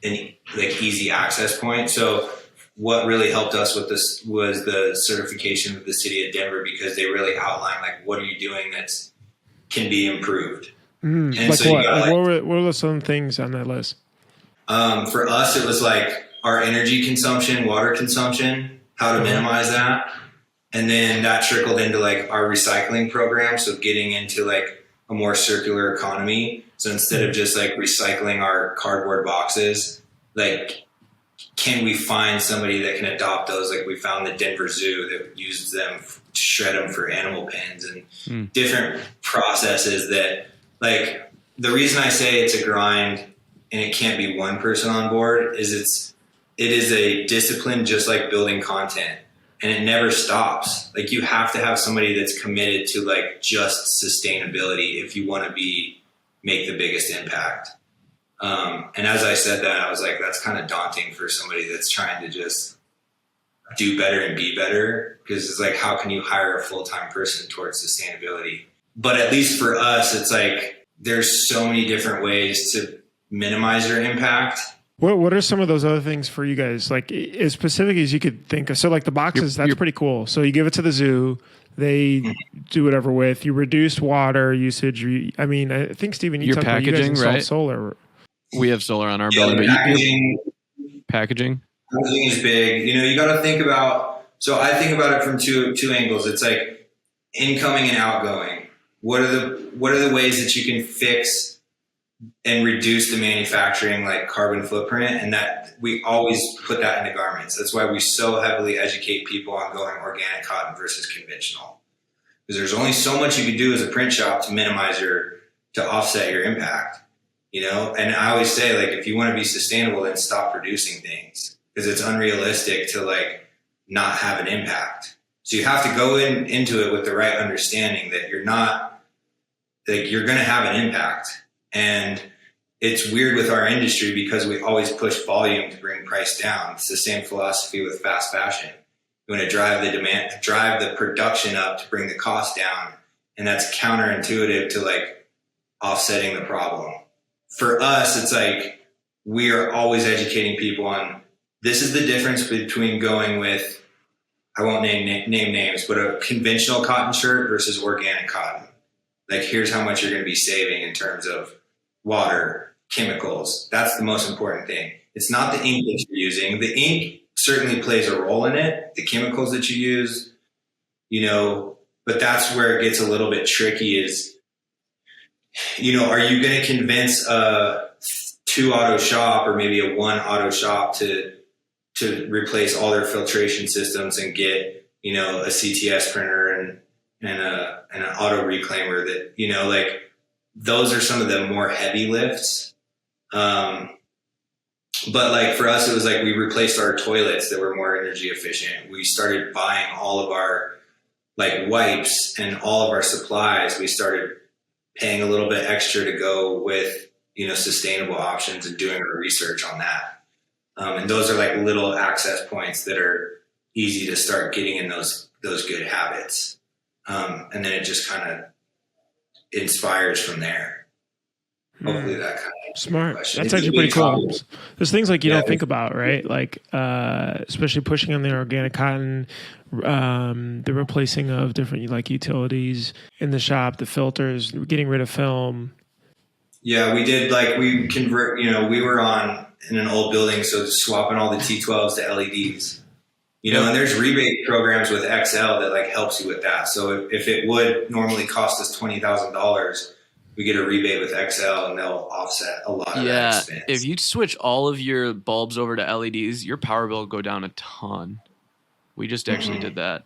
an like easy access point. So what really helped us with this was the certification with the city of Denver, because they really outlined like what are you doing that can be improved. And like so what were some things on that list? For us, it was like our energy consumption, water consumption, how to minimize that. And then that trickled into like our recycling program. So getting into like a more circular economy. So instead of just like recycling our cardboard boxes, like, can we find somebody that can adopt those? Like we found the Denver Zoo that uses them to shred them for animal pens and different processes that like the reason I say it's a grind and it can't be one person on board is it is a discipline just like building content, and it never stops. Like you have to have somebody that's committed to like just sustainability if you want to make the biggest impact. And as I said that, I was like, that's kind of daunting for somebody that's trying to just do better and be better, because it's like, how can you hire a full-time person towards sustainability? But at least for us, it's like, there's so many different ways to minimize your impact. What are some of those other things for you guys? Like as specific as you could think of. So like the boxes, that's pretty cool. So you give it to the zoo, they do whatever with. You reduce water usage. I mean, I think Steven, you talked about you guys installed solar. We have solar on our building, but packaging is big. You know, you got to think about. So I think about it from two angles. It's like incoming and outgoing. What are the ways that you can fix and reduce the manufacturing like carbon footprint? And that we always put that into garments. That's why we so heavily educate people on going organic cotton versus conventional. because there's only so much you can do as a print shop to to offset your impact, And I always say, like, if you want to be sustainable, then stop producing things, because it's unrealistic to like not have an impact. So you have to go into it with the right understanding that you're going to have an impact. And it's weird with our industry because we always push volume to bring price down. It's the same philosophy with fast fashion. You want to drive the production up to bring the cost down. And that's counterintuitive to like offsetting the problem. For us, it's like we are always educating people on, this is the difference between going with, I won't name names, but a conventional cotton shirt versus organic cotton. Like, here's how much you're going to be saving in terms of water, chemicals. That's the most important thing. It's not the ink that you're using. The ink certainly plays a role in it, the chemicals that you use, but that's where it gets a little bit tricky is, are you going to convince a 2 auto shop or maybe a 1 auto shop to replace all their filtration systems and get, a CTS printer and an auto reclaimer that, like, those are some of the more heavy lifts. But like for us, it was like we replaced our toilets that were more energy efficient. We started buying all of our like wipes and all of our supplies. We started paying a little bit extra to go with, sustainable options and doing our research on that. And those are like little access points that are easy to start getting in those good habits. And then it just kind of inspires from there. Hopefully that kind of smart. That's actually pretty cool. There's things like you don't think about, right? Like, especially pushing on the organic cotton, the replacing of different like utilities in the shop, the filters, getting rid of film. Yeah, we did we convert, we were in an old building, so swapping all the T12s to LEDs. And there's rebate programs with XL that like helps you with that. So if it would normally cost us $20,000, we get a rebate with XL and they'll offset a lot of that expense. If you switch all of your bulbs over to LEDs, your power bill will go down a ton. We just actually did that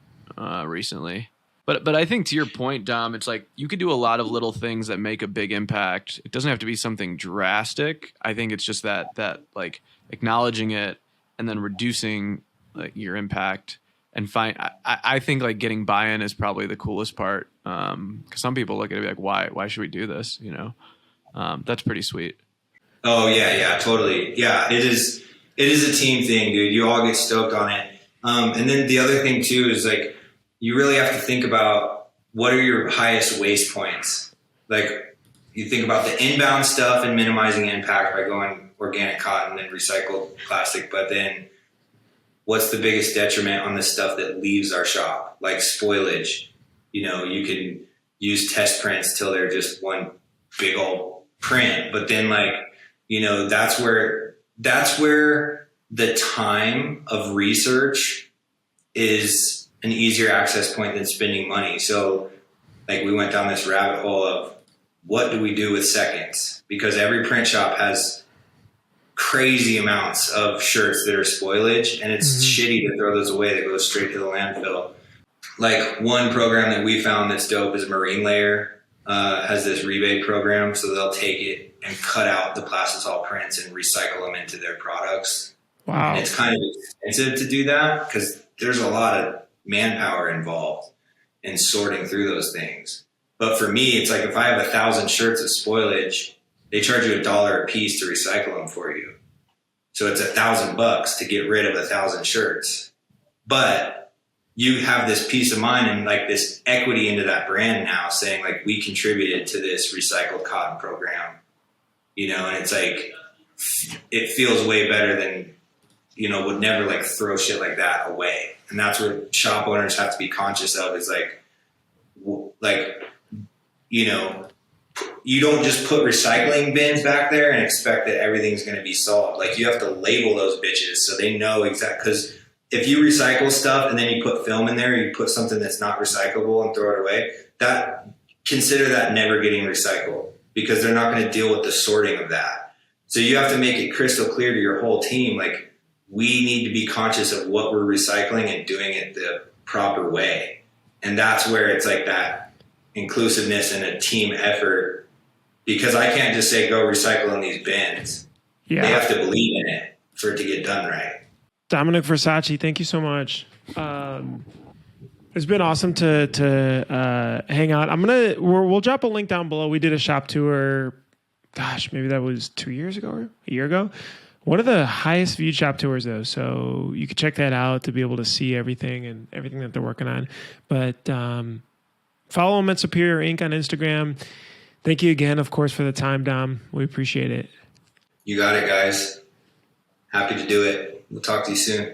recently. But I think to your point, Dom, it's like you could do a lot of little things that make a big impact. It doesn't have to be something drastic. I think it's just that like acknowledging it and then reducing like your impact and I think like getting buy-in is probably the coolest part. Cause some people look at it like, why should we do this? That's pretty sweet. Oh yeah, totally. Yeah. It is a team thing, dude. You all get stoked on it. And then the other thing too, is like, you really have to think about what are your highest waste points. Like you think about the inbound stuff and minimizing impact by going organic cotton and recycled plastic, but then what's the biggest detriment on the stuff that leaves our shop, like spoilage? You can use test prints till they're just one big old print, but then that's where the time of research is an easier access point than spending money. So like we went down this rabbit hole of what do we do with seconds? Because every print shop has crazy amounts of shirts that are spoilage, and it's shitty to throw those away. They go straight to the landfill. Like one program that we found that's dope is Marine Layer has this rebate program. So they'll take it and cut out the plastisol prints and recycle them into their products. Wow. And it's kind of expensive to do that because there's a lot of manpower involved in sorting through those things. But for me, it's like if I have 1,000 shirts of spoilage, they charge you $1 a piece to recycle them for you. So it's $1,000 to get rid of 1,000 shirts. But you have this peace of mind and like this equity into that brand now saying like we contributed to this recycled cotton program, and it's like, it feels way better than, would never like throw shit like that away. And that's what shop owners have to be conscious of is you don't just put recycling bins back there and expect that everything's going to be solved. Like you have to label those bitches so they know exactly, because if you recycle stuff and then you put film in there, you put something that's not recyclable and throw it away, consider that never getting recycled because they're not going to deal with the sorting of that. So you have to make it crystal clear to your whole team, like, we need to be conscious of what we're recycling and doing it the proper way. And that's where it's like that inclusiveness and a team effort, because I can't just say, go recycle in these bins. Yeah. They have to believe in it for it to get done right. Dominic Versace, thank you so much. It's been awesome to hang out. We'll drop a link down below. We did a shop tour. Gosh, maybe that was 2 years ago or a year ago. One of the highest viewed shop tours though. So you can check that out to be able to see everything that they're working on. But follow them at Superior Inc. on Instagram. Thank you again, of course, for the time, Dom. We appreciate it. You got it, guys. Happy to do it. We'll talk to you soon.